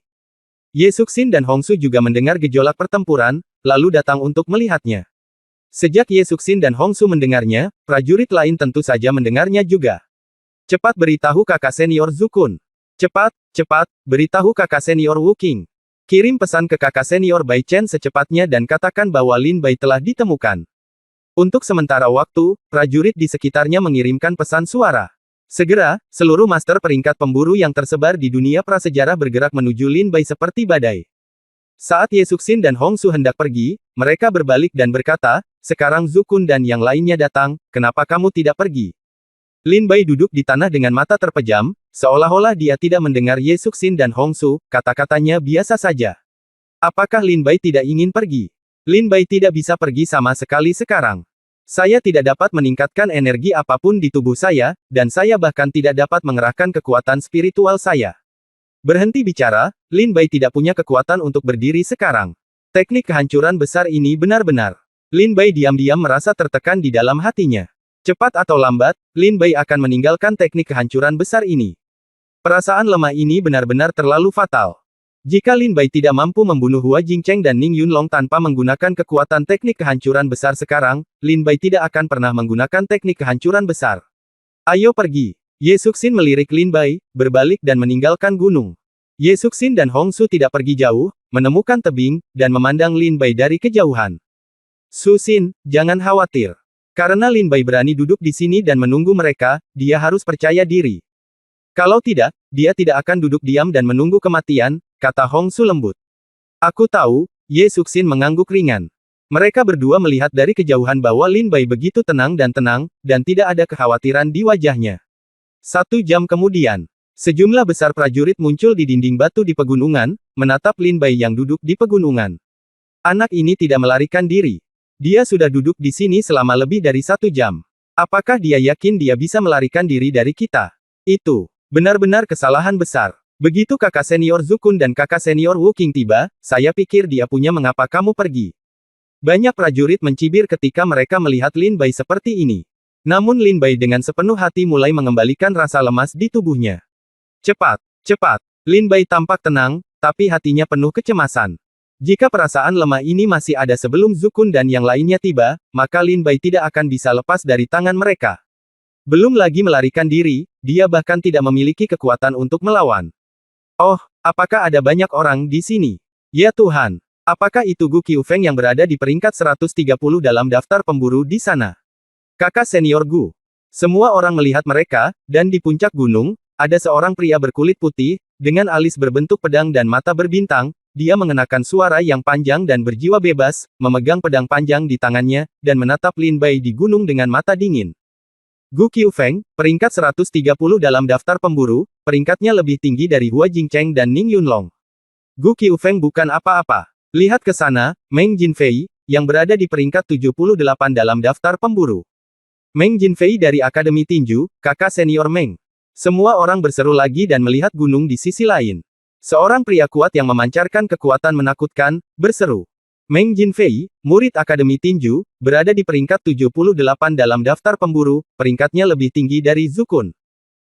Ye Suxin dan Hong Su juga mendengar gejolak pertempuran, lalu datang untuk melihatnya. Sejak Ye Suxin dan Hong Su mendengarnya, prajurit lain tentu saja mendengarnya juga. Cepat beritahu kakak senior Zukun. Cepat, cepat, beritahu kakak senior Wu Qing. Kirim pesan ke kakak senior Bai Chen secepatnya dan katakan bahwa Lin Bai telah ditemukan. Untuk sementara waktu, prajurit di sekitarnya mengirimkan pesan suara. Segera, seluruh master peringkat pemburu yang tersebar di dunia prasejarah bergerak menuju Lin Bai seperti badai. Saat Ye Suxin dan Hong Su hendak pergi, mereka berbalik dan berkata, sekarang Zukun dan yang lainnya datang, kenapa kamu tidak pergi? Lin Bai duduk di tanah dengan mata terpejam, seolah-olah dia tidak mendengar Ye Suxin dan Hong Su, kata-katanya biasa saja. Apakah Lin Bai tidak ingin pergi? Lin Bai tidak bisa pergi sama sekali sekarang. Saya tidak dapat meningkatkan energi apapun di tubuh saya, dan saya bahkan tidak dapat mengerahkan kekuatan spiritual saya. Berhenti bicara, Lin Bai tidak punya kekuatan untuk berdiri sekarang. Teknik kehancuran besar ini benar-benar. Lin Bai diam-diam merasa tertekan di dalam hatinya. Cepat atau lambat, Lin Bai akan meninggalkan teknik kehancuran besar ini. Perasaan lemah ini benar-benar terlalu fatal. Jika Lin Bai tidak mampu membunuh Hua Jingcheng dan Ning Yunlong tanpa menggunakan kekuatan teknik kehancuran besar sekarang, Lin Bai tidak akan pernah menggunakan teknik kehancuran besar. Ayo pergi. Ye Suxin melirik Lin Bai, berbalik dan meninggalkan gunung. Ye Suxin dan Hong Su tidak pergi jauh, menemukan tebing, dan memandang Lin Bai dari kejauhan. Suxin, jangan khawatir. Karena Lin Bai berani duduk di sini dan menunggu mereka, dia harus percaya diri. Kalau tidak, dia tidak akan duduk diam dan menunggu kematian, kata Hong Su lembut. Aku tahu, Ye Suxin mengangguk ringan. Mereka berdua melihat dari kejauhan bahwa Lin Bai begitu tenang, dan tidak ada kekhawatiran di wajahnya. 1 jam kemudian, sejumlah besar prajurit muncul di dinding batu di pegunungan, menatap Lin Bai yang duduk di pegunungan. Anak ini tidak melarikan diri. Dia sudah duduk di sini selama lebih dari 1 jam. Apakah dia yakin dia bisa melarikan diri dari kita? Itu benar-benar kesalahan besar. Begitu kakak senior Zukun dan kakak senior Wu Qing tiba, saya pikir dia punya mengapa kamu pergi. Banyak prajurit mencibir ketika mereka melihat Lin Bai seperti ini. Namun Lin Bai dengan sepenuh hati mulai mengembalikan rasa lemas di tubuhnya. Cepat, cepat. Lin Bai tampak tenang, tapi hatinya penuh kecemasan. Jika perasaan lemah ini masih ada sebelum Zukun dan yang lainnya tiba, maka Lin Bai tidak akan bisa lepas dari tangan mereka. Belum lagi melarikan diri, dia bahkan tidak memiliki kekuatan untuk melawan. Oh, apakah ada banyak orang di sini? Ya Tuhan, apakah itu Gu Qiufeng yang berada di peringkat 130 dalam daftar pemburu di sana? Kakak senior Gu. Semua orang melihat mereka, dan di puncak gunung, ada seorang pria berkulit putih, dengan alis berbentuk pedang dan mata berbintang, dia mengenakan suara yang panjang dan berjiwa bebas, memegang pedang panjang di tangannya, dan menatap Lin Bai di gunung dengan mata dingin. Gu Qiufeng, peringkat 130 dalam daftar pemburu, peringkatnya lebih tinggi dari Hua Jingcheng dan Ning Yunlong. Gu Qiufeng bukan apa-apa. Lihat ke sana, Meng Jinfei, yang berada di peringkat 78 dalam daftar pemburu. Meng Jinfei dari Akademi Tinju, kakak senior Meng. Semua orang berseru lagi dan melihat gunung di sisi lain. Seorang pria kuat yang memancarkan kekuatan menakutkan, berseru. Meng Jinfei, murid Akademi Tinju, berada di peringkat 78 dalam daftar pemburu, peringkatnya lebih tinggi dari Zukun.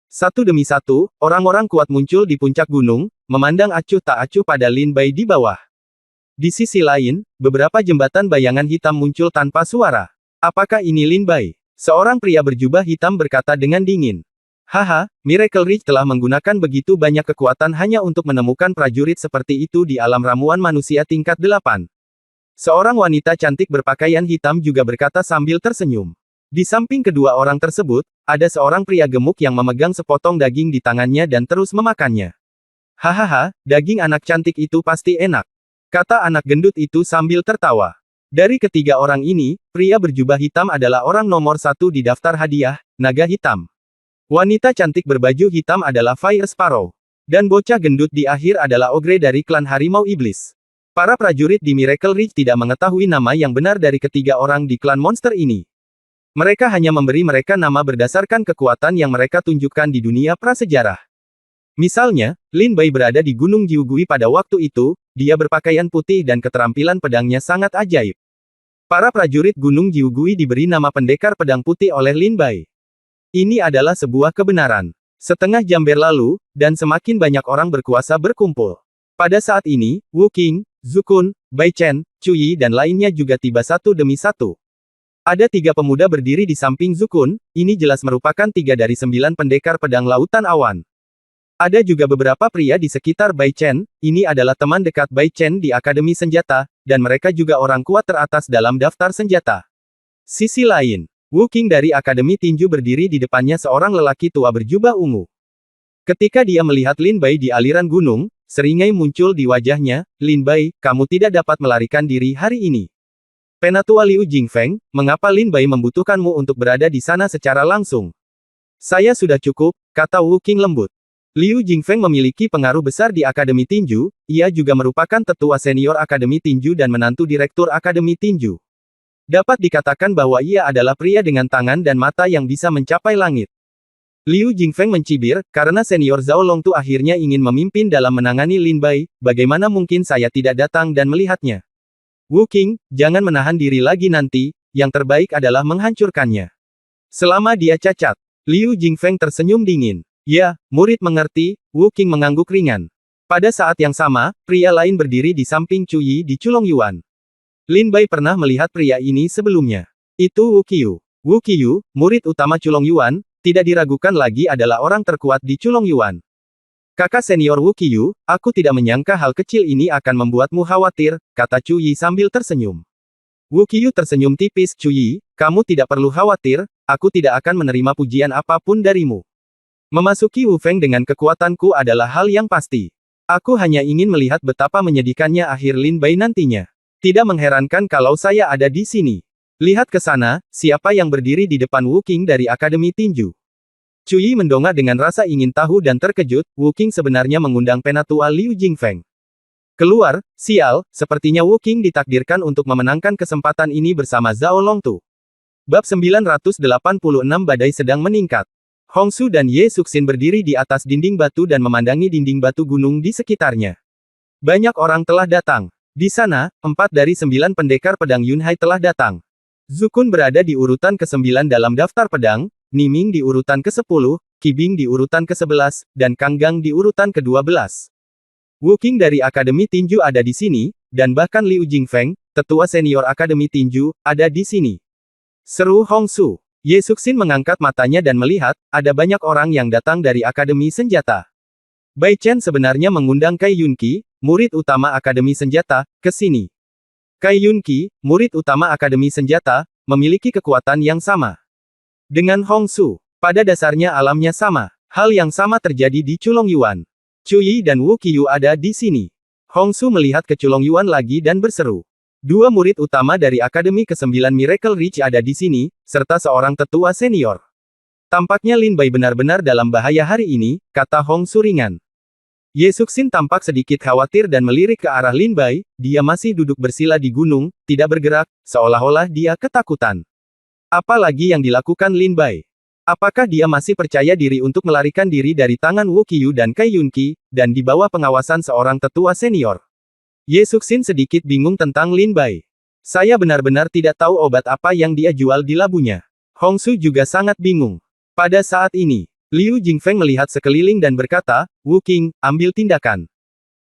Satu demi satu, orang-orang kuat muncul di puncak gunung, memandang acuh tak acuh pada Lin Bai di bawah. Di sisi lain, beberapa jembatan bayangan hitam muncul tanpa suara. Apakah ini Lin Bai? Seorang pria berjubah hitam berkata dengan dingin. Haha, Miracle Ridge telah menggunakan begitu banyak kekuatan hanya untuk menemukan prajurit seperti itu di alam ramuan manusia tingkat 8. Seorang wanita cantik berpakaian hitam juga berkata sambil tersenyum. Di samping kedua orang tersebut, ada seorang pria gemuk yang memegang sepotong daging di tangannya dan terus memakannya. Hahaha, daging anak cantik itu pasti enak. Kata anak gendut itu sambil tertawa. Dari ketiga orang ini, pria berjubah hitam adalah orang nomor 1 di daftar hadiah, naga hitam. Wanita cantik berbaju hitam adalah Fire Sparrow. Dan bocah gendut di akhir adalah Ogre dari klan Harimau Iblis. Para prajurit di Miracle Ridge tidak mengetahui nama yang benar dari ketiga orang di klan monster ini. Mereka hanya memberi mereka nama berdasarkan kekuatan yang mereka tunjukkan di dunia prasejarah. Misalnya, Lin Bai berada di Gunung Jiugui pada waktu itu, dia berpakaian putih dan keterampilan pedangnya sangat ajaib. Para prajurit Gunung Jiugui diberi nama pendekar pedang putih oleh Lin Bai. Ini adalah sebuah kebenaran. Setengah jam berlalu, dan semakin banyak orang berkuasa berkumpul. Pada saat ini, Wu Qing, Zukun, Bai Chen, Cuyi dan lainnya juga tiba satu demi satu. Ada 3 pemuda berdiri di samping Zukun, ini jelas merupakan 3 dari 9 pendekar pedang lautan awan. Ada juga beberapa pria di sekitar Bai Chen, ini adalah teman dekat Bai Chen di Akademi Senjata, dan mereka juga orang kuat teratas dalam daftar senjata. Sisi lain, Wu Qing dari Akademi Tinju berdiri di depannya seorang lelaki tua berjubah ungu. Ketika dia melihat Lin Bai di aliran gunung, seringai muncul di wajahnya, Lin Bai, kamu tidak dapat melarikan diri hari ini. Penatua Liu Jingfeng, mengapa Lin Bai membutuhkanmu untuk berada di sana secara langsung? Saya sudah cukup, kata Wu Qing lembut. Liu Jingfeng memiliki pengaruh besar di Akademi Tinju, ia juga merupakan tetua senior Akademi Tinju dan menantu direktur Akademi Tinju. Dapat dikatakan bahwa ia adalah pria dengan tangan dan mata yang bisa mencapai langit. Liu Jingfeng mencibir, karena senior Zhao Longtu akhirnya ingin memimpin dalam menangani Lin Bai, bagaimana mungkin saya tidak datang dan melihatnya? Wu Qing, jangan menahan diri lagi nanti, yang terbaik adalah menghancurkannya. Selama dia cacat. Liu Jingfeng tersenyum dingin. Ya, murid mengerti, Wu Qing mengangguk ringan. Pada saat yang sama, pria lain berdiri di samping Chu Yi di Culong Yuan. Lin Bai pernah melihat pria ini sebelumnya. Itu Wu Qiyu. Wu Qiyu, murid utama Culong Yuan, tidak diragukan lagi adalah orang terkuat di Culong Yuan. Kakak senior Wu Qiyu, aku tidak menyangka hal kecil ini akan membuatmu khawatir, kata Chu Yi sambil tersenyum. Wu Qiyu tersenyum tipis, Chu Yi, kamu tidak perlu khawatir, aku tidak akan menerima pujian apapun darimu. Memasuki Wu Feng dengan kekuatanku adalah hal yang pasti. Aku hanya ingin melihat betapa menyedihkannya akhir Lin Bai nantinya. Tidak mengherankan kalau saya ada di sini. Lihat ke sana, siapa yang berdiri di depan Wu Qing dari Akademi Tinju. Chu Yi mendongak dengan rasa ingin tahu dan terkejut, Wu Qing sebenarnya mengundang penatua Liu Jingfeng. Keluar, sial, sepertinya Wu Qing ditakdirkan untuk memenangkan kesempatan ini bersama Zhao Longtu. Bab 986 Badai sedang meningkat. Hong Su dan Ye Suxin berdiri di atas dinding batu dan memandangi dinding batu gunung di sekitarnya. Banyak orang telah datang. Di sana, 4 dari 9 pendekar pedang Yunhai telah datang. Zukun berada di urutan ke-9 dalam daftar pedang, Niming di urutan ke-10, Qibing di urutan ke-11, dan Kanggang di urutan ke-12. Wu Qing dari Akademi Tinju ada di sini, dan bahkan Liu Jingfeng, tetua senior Akademi Tinju, ada di sini. Seru Hong Su. Ye Suxin mengangkat matanya dan melihat, ada banyak orang yang datang dari Akademi Senjata. Bai Chen sebenarnya mengundang Kai Yunqi, murid utama Akademi Senjata, ke sini. Kai Yunqi, murid utama Akademi Senjata, memiliki kekuatan yang sama. Dengan Hong Su, pada dasarnya alamnya sama. Hal yang sama terjadi di Culong Yuan. Chu Yi dan Wu Qiyu ada di sini. Hong Su melihat ke Culong Yuan lagi dan berseru. 2 murid utama dari Akademi ke-9 Miracle Ridge ada di sini, serta seorang tetua senior. Tampaknya Lin Bai benar-benar dalam bahaya hari ini, kata Hong Su ringan. Ye Suxin tampak sedikit khawatir dan melirik ke arah Lin Bai, dia masih duduk bersila di gunung, tidak bergerak, seolah-olah dia ketakutan. Apalagi yang dilakukan Lin Bai? Apakah dia masih percaya diri untuk melarikan diri dari tangan Wu Qiyu dan Kai Yunqi, dan di bawah pengawasan seorang tetua senior? Ye Suxin sedikit bingung tentang Lin Bai. Saya benar-benar tidak tahu obat apa yang dia jual di labunya. Hong Su juga sangat bingung. Pada saat ini, Liu Jingfeng melihat sekeliling dan berkata, Wu Qing, ambil tindakan.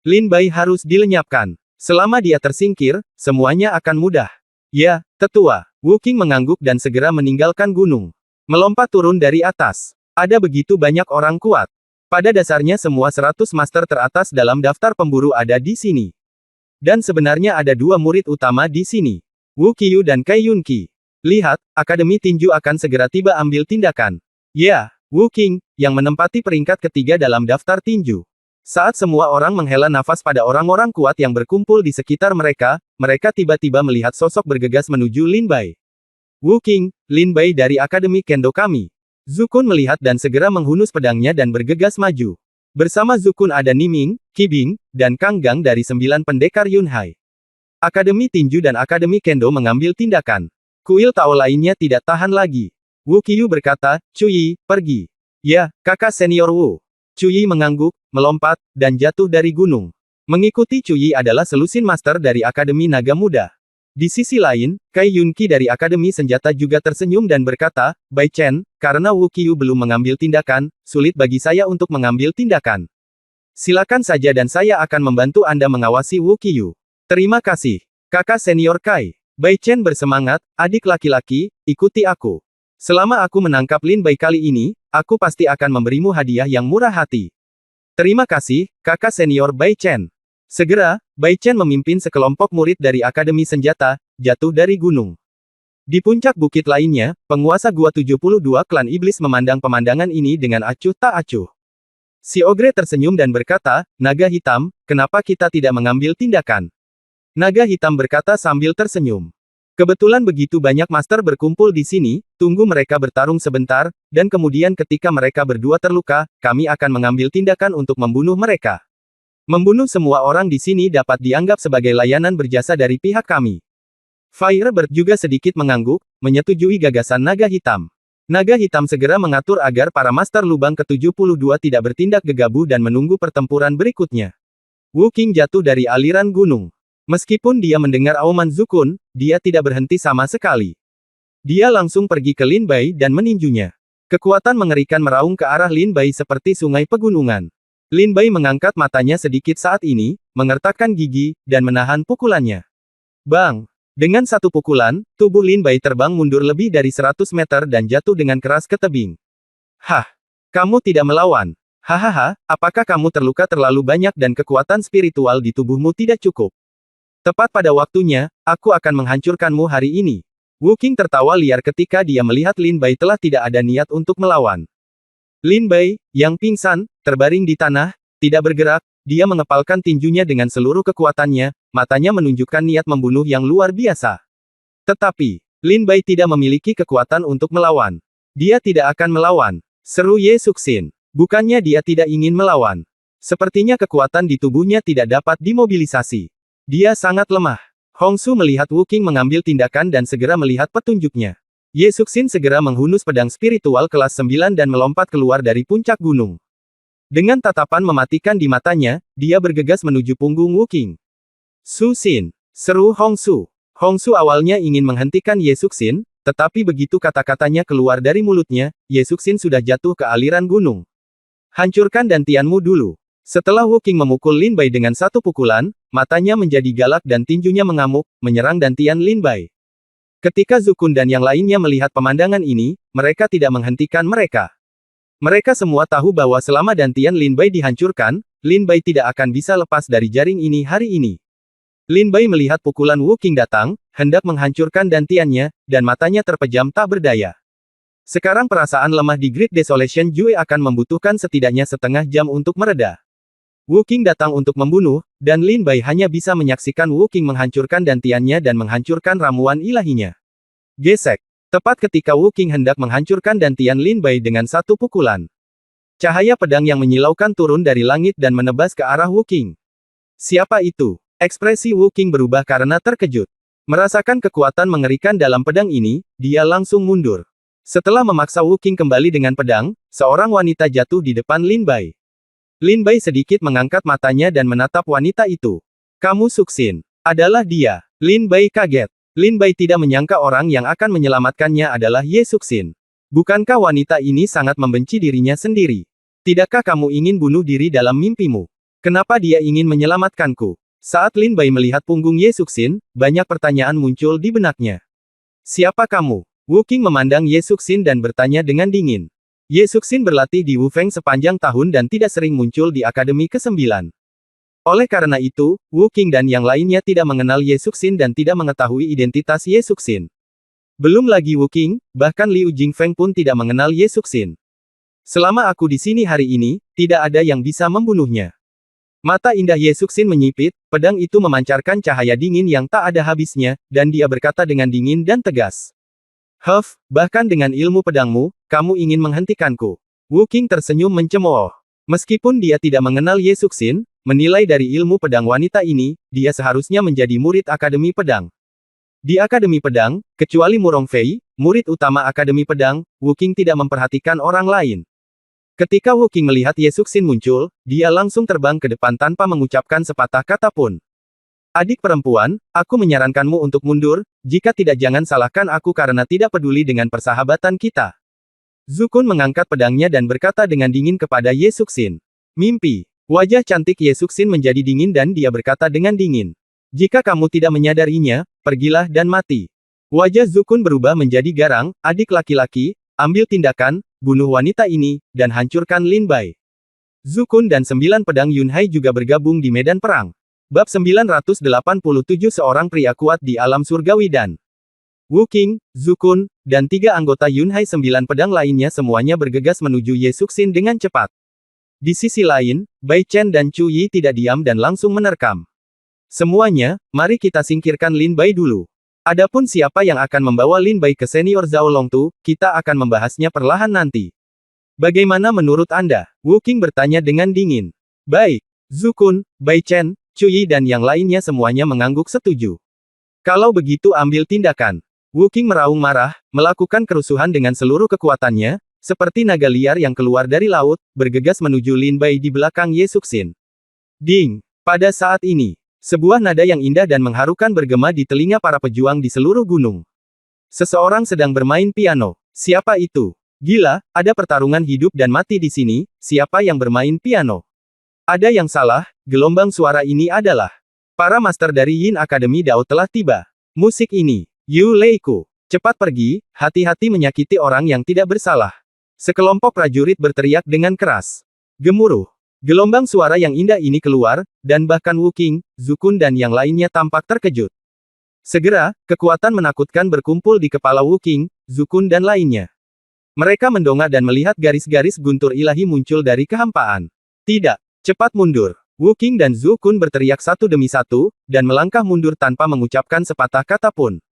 Lin Bai harus dilenyapkan. Selama dia tersingkir, semuanya akan mudah. Ya, tetua. Wu Qing mengangguk dan segera meninggalkan gunung. Melompat turun dari atas. Ada begitu banyak orang kuat. Pada dasarnya semua 100 master teratas dalam daftar pemburu ada di sini. Dan sebenarnya ada 2 murid utama di sini. Wu Qiyu dan Kai Yunqi. Lihat, Akademi Tinju akan segera tiba ambil tindakan. Ya, Wu Qing, yang menempati peringkat ketiga dalam daftar tinju. Saat semua orang menghela nafas pada orang-orang kuat yang berkumpul di sekitar mereka, mereka tiba-tiba melihat sosok bergegas menuju Lin Bai. Wu Qing, Lin Bai dari Akademi Kendo kami. Zukun melihat dan segera menghunus pedangnya dan bergegas maju. Bersama Zukun ada Niming, Qibing, dan Kanggang dari 9 pendekar Yunhai. Akademi Tinju dan Akademi Kendo mengambil tindakan. Kuil Tao lainnya tidak tahan lagi. Wu Qiyu berkata, Chu Yi, pergi. Ya, kakak senior Wu. Chu Yi mengangguk, melompat, dan jatuh dari gunung. Mengikuti Chu Yi adalah selusin master dari Akademi Naga Muda. Di sisi lain, Kai Yunqi dari Akademi Senjata juga tersenyum dan berkata, Bai Chen, karena Wu Qiyu belum mengambil tindakan, sulit bagi saya untuk mengambil tindakan. Silakan saja dan saya akan membantu Anda mengawasi Wu Qiyu. Terima kasih, kakak senior Kai. Bai Chen bersemangat, adik laki-laki, ikuti aku. Selama aku menangkap Lin Bai kali ini, aku pasti akan memberimu hadiah yang murah hati. Terima kasih, kakak senior Bai Chen. Segera, Bai Chen memimpin sekelompok murid dari Akademi Senjata, jatuh dari gunung. Di puncak bukit lainnya, penguasa Gua 72 klan iblis memandang pemandangan ini dengan acuh tak acuh. Si Ogre tersenyum dan berkata, Naga Hitam, kenapa kita tidak mengambil tindakan? Naga Hitam berkata sambil tersenyum. Kebetulan begitu banyak master berkumpul di sini, tunggu mereka bertarung sebentar, dan kemudian ketika mereka berdua terluka, kami akan mengambil tindakan untuk membunuh mereka. Membunuh semua orang di sini dapat dianggap sebagai layanan berjasa dari pihak kami. Firebird juga sedikit mengangguk, menyetujui gagasan naga hitam. Naga hitam segera mengatur agar para Master Lubang ke-72 tidak bertindak gegabah dan menunggu pertempuran berikutnya. Wu Qing jatuh dari aliran gunung. Meskipun dia mendengar auman Zukun, dia tidak berhenti sama sekali. Dia langsung pergi ke Lin Bai dan meninjunya. Kekuatan mengerikan meraung ke arah Lin Bai seperti sungai pegunungan. Lin Bai mengangkat matanya sedikit saat ini, mengertakkan gigi, dan menahan pukulannya. Bang! Dengan satu pukulan, tubuh Lin Bai terbang mundur lebih dari 100 meter dan jatuh dengan keras ke tebing. Hah! Kamu tidak melawan. Hahaha, apakah kamu terluka terlalu banyak dan kekuatan spiritual di tubuhmu tidak cukup? Tepat pada waktunya, aku akan menghancurkanmu hari ini. Wu Qing tertawa liar ketika dia melihat Lin Bai telah tidak ada niat untuk melawan. Lin Bai, yang pingsan, terbaring di tanah, tidak bergerak, dia mengepalkan tinjunya dengan seluruh kekuatannya, matanya menunjukkan niat membunuh yang luar biasa. Tetapi, Lin Bai tidak memiliki kekuatan untuk melawan. Dia tidak akan melawan. Seru Ye Suxin. Bukannya dia tidak ingin melawan. Sepertinya kekuatan di tubuhnya tidak dapat dimobilisasi. Dia sangat lemah. Hong Su melihat Wu Qing mengambil tindakan dan segera melihat petunjuknya. Ye Suxin segera menghunus pedang spiritual kelas 9 dan melompat keluar dari puncak gunung. Dengan tatapan mematikan di matanya, dia bergegas menuju punggung Wu Qing. Su Xin, seru Hong Su. Hong Su awalnya ingin menghentikan Ye Suxin, tetapi begitu kata-katanya keluar dari mulutnya, Ye Suxin sudah jatuh ke aliran gunung. Hancurkan dantianmu dulu. Setelah Wu Qing memukul Lin Bai dengan satu pukulan, matanya menjadi galak dan tinjunya mengamuk, menyerang dantian Lin Bai. Ketika Zukun dan yang lainnya melihat pemandangan ini, mereka tidak menghentikan mereka. Mereka semua tahu bahwa selama dantian Lin Bai dihancurkan, Lin Bai tidak akan bisa lepas dari jaring ini hari ini. Lin Bai melihat pukulan Wu Qing datang, hendak menghancurkan dantiannya, dan matanya terpejam tak berdaya. Sekarang perasaan lemah di Great Desolation Jue akan membutuhkan setidaknya setengah jam untuk mereda. Wu Qing datang untuk membunuh, dan Lin Bai hanya bisa menyaksikan Wu Qing menghancurkan dantiannya dan menghancurkan ramuan ilahinya. Gesek. Tepat ketika Wu Qing hendak menghancurkan dantian Lin Bai dengan satu pukulan. Cahaya pedang yang menyilaukan turun dari langit dan menebas ke arah Wu Qing. Siapa itu? Ekspresi Wu Qing berubah karena terkejut. Merasakan kekuatan mengerikan dalam pedang ini, dia langsung mundur. Setelah memaksa Wu Qing kembali dengan pedang, seorang wanita jatuh di depan Lin Bai. Lin Bai sedikit mengangkat matanya dan menatap wanita itu. Kamu Suxin. Adalah dia. Lin Bai kaget. Lin Bai tidak menyangka orang yang akan menyelamatkannya adalah Ye Suxin. Bukankah wanita ini sangat membenci dirinya sendiri? Tidakkah kamu ingin bunuh diri dalam mimpimu? Kenapa dia ingin menyelamatkanku? Saat Lin Bai melihat punggung Ye Suxin, banyak pertanyaan muncul di benaknya. Siapa kamu? Wu Qing memandang Ye Suxin dan bertanya dengan dingin. Ye Suxin berlatih di Wu Feng sepanjang tahun dan tidak sering muncul di Akademi ke-9. Oleh karena itu, Wu Qing dan yang lainnya tidak mengenal Ye Suxin dan tidak mengetahui identitas Ye Suxin. Belum lagi Wu Qing, bahkan Liu Jingfeng pun tidak mengenal Ye Suxin. Selama aku di sini hari ini, tidak ada yang bisa membunuhnya. Mata indah Ye Suxin menyipit, pedang itu memancarkan cahaya dingin yang tak ada habisnya, dan dia berkata dengan dingin dan tegas. Huff, bahkan dengan ilmu pedangmu, kamu ingin menghentikanku. Wu Qing tersenyum mencemooh. Meskipun dia tidak mengenal Ye Suxin, menilai dari ilmu pedang wanita ini, dia seharusnya menjadi murid Akademi Pedang. Di Akademi Pedang, kecuali Murong Fei, murid utama Akademi Pedang, Wu Qing tidak memperhatikan orang lain. Ketika Wu Qing melihat Ye Suxin muncul, dia langsung terbang ke depan tanpa mengucapkan sepatah kata pun. Adik perempuan, aku menyarankanmu untuk mundur, jika tidak jangan salahkan aku karena tidak peduli dengan persahabatan kita. Zukun mengangkat pedangnya dan berkata dengan dingin kepada Ye Suxin. Mimpi. Wajah cantik Ye Suxin menjadi dingin dan dia berkata dengan dingin. Jika kamu tidak menyadarinya, pergilah dan mati. Wajah Zukun berubah menjadi garang, adik laki-laki, ambil tindakan, bunuh wanita ini, dan hancurkan Lin Bai. Zukun dan 9 pedang Yunhai juga bergabung di medan perang. Bab 987 seorang pria kuat di alam surgawi dan Wu Qing, Zukun, dan 3 anggota Yunhai 9 pedang lainnya semuanya bergegas menuju Ye Suxin dengan cepat. Di sisi lain, Bai Chen dan Chu Yi tidak diam dan langsung menerkam. Semuanya, mari kita singkirkan Lin Bai dulu. Adapun siapa yang akan membawa Lin Bai ke senior Zhao Longtu, kita akan membahasnya perlahan nanti. Bagaimana menurut Anda? Wu Qing bertanya dengan dingin. Baik. Zukun, Bai Chen, Chu Yi dan yang lainnya semuanya mengangguk setuju. Kalau begitu ambil tindakan. Wu Qing meraung marah, melakukan kerusuhan dengan seluruh kekuatannya, seperti naga liar yang keluar dari laut, bergegas menuju Lin Bai di belakang Ye Suxin. Ding! Pada saat ini, sebuah nada yang indah dan mengharukan bergema di telinga para pejuang di seluruh gunung. Seseorang sedang bermain piano. Siapa itu? Gila, ada pertarungan hidup dan mati di sini, siapa yang bermain piano? Ada yang salah, gelombang suara ini adalah para master dari Yin Academy Dao telah tiba. Musik ini, Yu Leiku, cepat pergi, hati-hati menyakiti orang yang tidak bersalah. Sekelompok prajurit berteriak dengan keras. Gemuruh. Gelombang suara yang indah ini keluar, dan bahkan Wu Qing, Zukun dan yang lainnya tampak terkejut. Segera, kekuatan menakutkan berkumpul di kepala Wu Qing, Zukun dan lainnya. Mereka mendongak dan melihat garis-garis guntur ilahi muncul dari kehampaan. Tidak, cepat mundur. Wu Qing dan Zukun berteriak satu demi satu, dan melangkah mundur tanpa mengucapkan sepatah kata pun.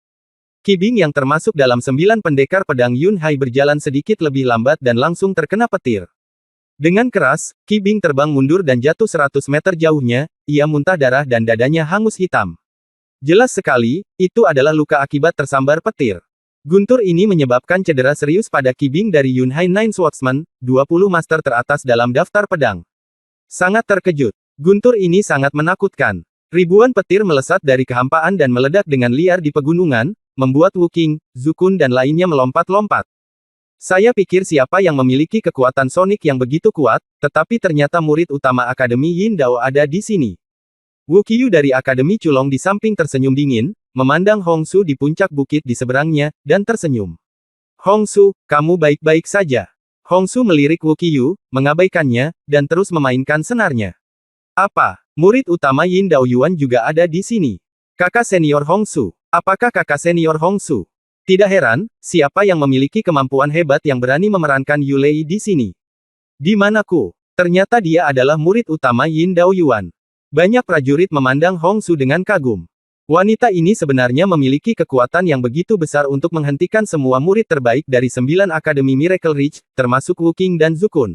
Qi Bing yang termasuk dalam 9 pendekar pedang Yun Hai berjalan sedikit lebih lambat dan langsung terkena petir. Dengan keras, Qi Bing terbang mundur dan jatuh 100 meter jauhnya, ia muntah darah dan dadanya hangus hitam. Jelas sekali, itu adalah luka akibat tersambar petir. Guntur ini menyebabkan cedera serius pada Qi Bing dari Yun Hai Nine Swordsman, 20 master teratas dalam daftar pedang. Sangat terkejut. Guntur ini sangat menakutkan. Ribuan petir melesat dari kehampaan dan meledak dengan liar di pegunungan, membuat Wu Qing, Zukun dan lainnya melompat-lompat. Saya pikir siapa yang memiliki kekuatan sonik yang begitu kuat, tetapi ternyata murid utama Akademi Yin Dao ada di sini. Wu Qiyu dari Akademi Culong di samping tersenyum dingin, memandang Hong Su di puncak bukit di seberangnya, dan tersenyum. Hong Su, kamu baik-baik saja. Hong Su melirik Wu Qiyu, mengabaikannya, dan terus memainkan senarnya. Apa? Murid utama Yin Dao Yuan juga ada di sini. Kakak senior Hong Su. Apakah kakak senior Hong Su? Tidak heran, siapa yang memiliki kemampuan hebat yang berani memerankan Yu Lei di sini? Di manaku? Ternyata dia adalah murid utama Yin Dao Yuan. Banyak prajurit memandang Hong Su dengan kagum. Wanita ini sebenarnya memiliki kekuatan yang begitu besar untuk menghentikan semua murid terbaik dari 9 Akademi Miracle Ridge, termasuk Wu Qing dan Zukun.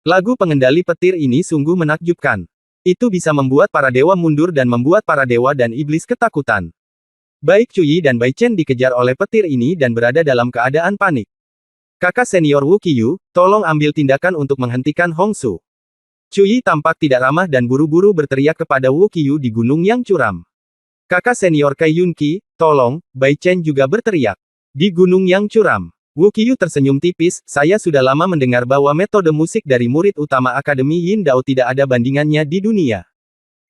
Lagu pengendali petir ini sungguh menakjubkan. Itu bisa membuat para dewa mundur dan membuat para dewa dan iblis ketakutan. Baik Cuyi dan Bai Chen dikejar oleh petir ini dan berada dalam keadaan panik. Kakak senior Wu Qiyu, tolong ambil tindakan untuk menghentikan Hong Su. Cuyi tampak tidak ramah dan buru-buru berteriak kepada Wu Qiyu di gunung yang curam. Kakak senior Kai Yunqi, tolong, Bai Chen juga berteriak. Di gunung yang curam. Wu Qiyu tersenyum tipis, saya sudah lama mendengar bahwa metode musik dari murid utama Akademi Yin Dao tidak ada bandingannya di dunia.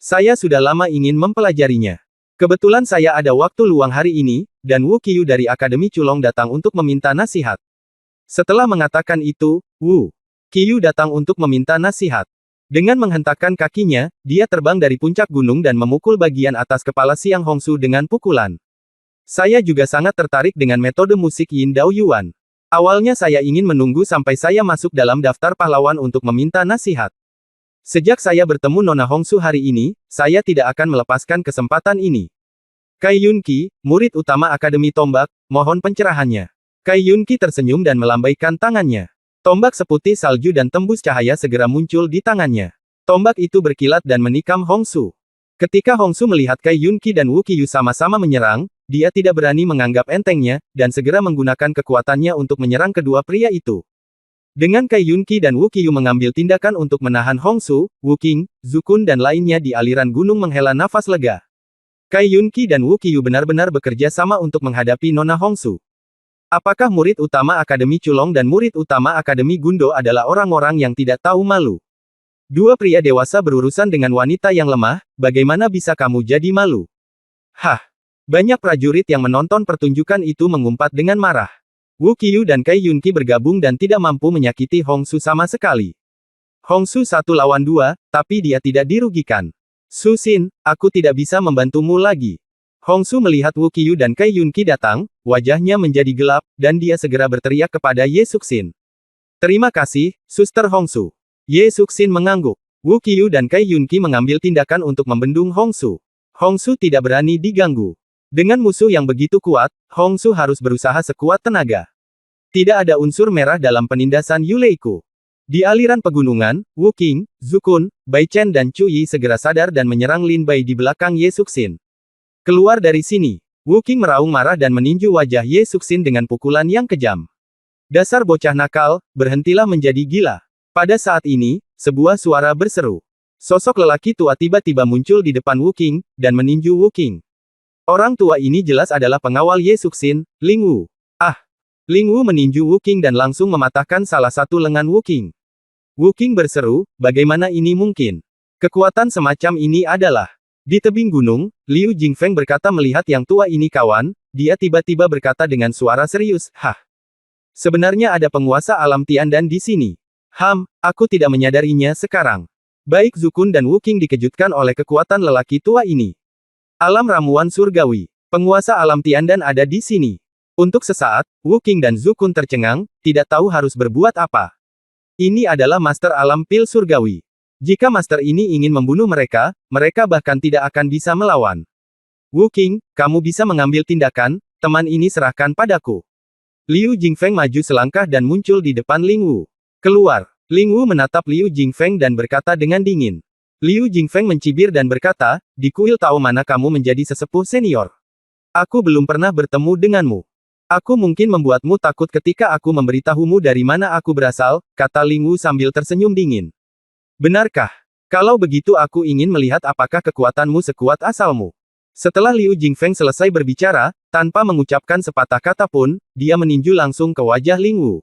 Saya sudah lama ingin mempelajarinya. Kebetulan saya ada waktu luang hari ini, dan Wu Qiyu dari Akademi Culong datang untuk meminta nasihat. Setelah mengatakan itu, Wu Qiyu datang untuk meminta nasihat. Dengan menghentakkan kakinya, dia terbang dari puncak gunung dan memukul bagian atas kepala Siang Hongsu dengan pukulan. Saya juga sangat tertarik dengan metode musik Yin Dao Yuan. Awalnya saya ingin menunggu sampai saya masuk dalam daftar pahlawan untuk meminta nasihat. Sejak saya bertemu Nona Hongsu hari ini, saya tidak akan melepaskan kesempatan ini. Kai Yunqi, murid utama Akademi Tombak, mohon pencerahannya. Kai Yunqi tersenyum dan melambaikan tangannya. Tombak seputih salju dan tembus cahaya segera muncul di tangannya. Tombak itu berkilat dan menikam Hongsu. Ketika Hongsu melihat Kai Yunqi dan Wu Qiyu sama-sama menyerang, dia tidak berani menganggap entengnya, dan segera menggunakan kekuatannya untuk menyerang kedua pria itu. Dengan Kai Yunqi dan Wu Qiyu mengambil tindakan untuk menahan Hongsu, Wu Qing, Zukun dan lainnya di aliran gunung menghela nafas lega. Kai Yunqi dan Wu Qiyu benar-benar bekerja sama untuk menghadapi Nona Hongsu. Apakah murid utama Akademi Culong dan murid utama Akademi Gundo adalah orang-orang yang tidak tahu malu? Dua pria dewasa berurusan dengan wanita yang lemah, bagaimana bisa kamu jadi malu? Hah! Banyak prajurit yang menonton pertunjukan itu mengumpat dengan marah. Wu Qiyu dan Kai Yunqi bergabung dan tidak mampu menyakiti Hongsu sama sekali. Hongsu 1 lawan 2, tapi dia tidak dirugikan. Su Xin, aku tidak bisa membantumu lagi. Hongsu melihat Wu Qiyu dan Kai Yunqi datang, wajahnya menjadi gelap, dan dia segera berteriak kepada Ye Suxin. Terima kasih, Suster Hongsu. Ye Suxin mengangguk. Wu Qiyu dan Kai Yunqi mengambil tindakan untuk membendung Hongsu. Hongsu tidak berani diganggu. Dengan musuh yang begitu kuat, Hongsu harus berusaha sekuat tenaga. Tidak ada unsur merah dalam penindasan Yu Leiku. Di aliran pegunungan, Wu Qing, Zukun, Bai Chen dan Cuyi segera sadar dan menyerang Lin Bai di belakang Ye Suxin. Keluar dari sini. Wu Qing meraung marah dan meninju wajah Ye Suxin dengan pukulan yang kejam. Dasar bocah nakal, berhentilah menjadi gila. Pada saat ini, sebuah suara berseru. Sosok lelaki tua tiba-tiba muncul di depan Wu Qing, dan meninju Wu Qing. Orang tua ini jelas adalah pengawal Ye Suxin, Ling Wu. Ah! Ling Wu meninju Wu Qing dan langsung mematahkan salah satu lengan Wu Qing. Wu Qing berseru, bagaimana ini mungkin? Kekuatan semacam ini adalah... Di tebing gunung, Liu Jingfeng berkata melihat yang tua ini kawan, dia tiba-tiba berkata dengan suara serius, hah. Sebenarnya ada penguasa alam Tiandan di sini. Aku tidak menyadarinya sekarang. Baik Zukun dan Wu Qing dikejutkan oleh kekuatan lelaki tua ini. Alam ramuan surgawi. Penguasa alam Tiandan ada di sini. Untuk sesaat, Wu Qing dan Zukun tercengang, tidak tahu harus berbuat apa. Ini adalah Master Alam Pil Surgawi. Jika Master ini ingin membunuh mereka, mereka bahkan tidak akan bisa melawan. Wu Qing, kamu bisa mengambil tindakan, teman ini serahkan padaku. Liu Jingfeng maju selangkah dan muncul di depan Ling Wu. Keluar. Ling Wu menatap Liu Jingfeng dan berkata dengan dingin. Liu Jingfeng mencibir dan berkata, di kuil tahu mana kamu menjadi sesepuh senior. Aku belum pernah bertemu denganmu. Aku mungkin membuatmu takut ketika aku memberitahumu dari mana aku berasal, kata Ling Wu sambil tersenyum dingin. Benarkah? Kalau begitu aku ingin melihat apakah kekuatanmu sekuat asalmu. Setelah Liu Jingfeng selesai berbicara, tanpa mengucapkan sepatah kata pun, dia meninju langsung ke wajah Ling Wu.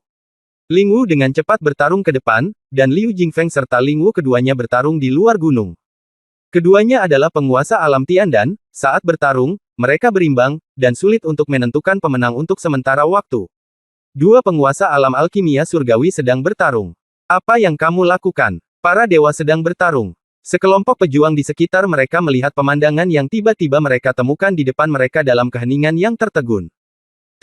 Ling Wu dengan cepat bertarung ke depan, dan Liu Jingfeng serta Ling Wu keduanya bertarung di luar gunung. Keduanya adalah penguasa alam Tiandan, saat bertarung, mereka berimbang, dan sulit untuk menentukan pemenang untuk sementara waktu. Dua penguasa alam alkimia surgawi sedang bertarung. Apa yang kamu lakukan? Para dewa sedang bertarung. Sekelompok pejuang di sekitar mereka melihat pemandangan yang tiba-tiba mereka temukan di depan mereka dalam keheningan yang tertegun.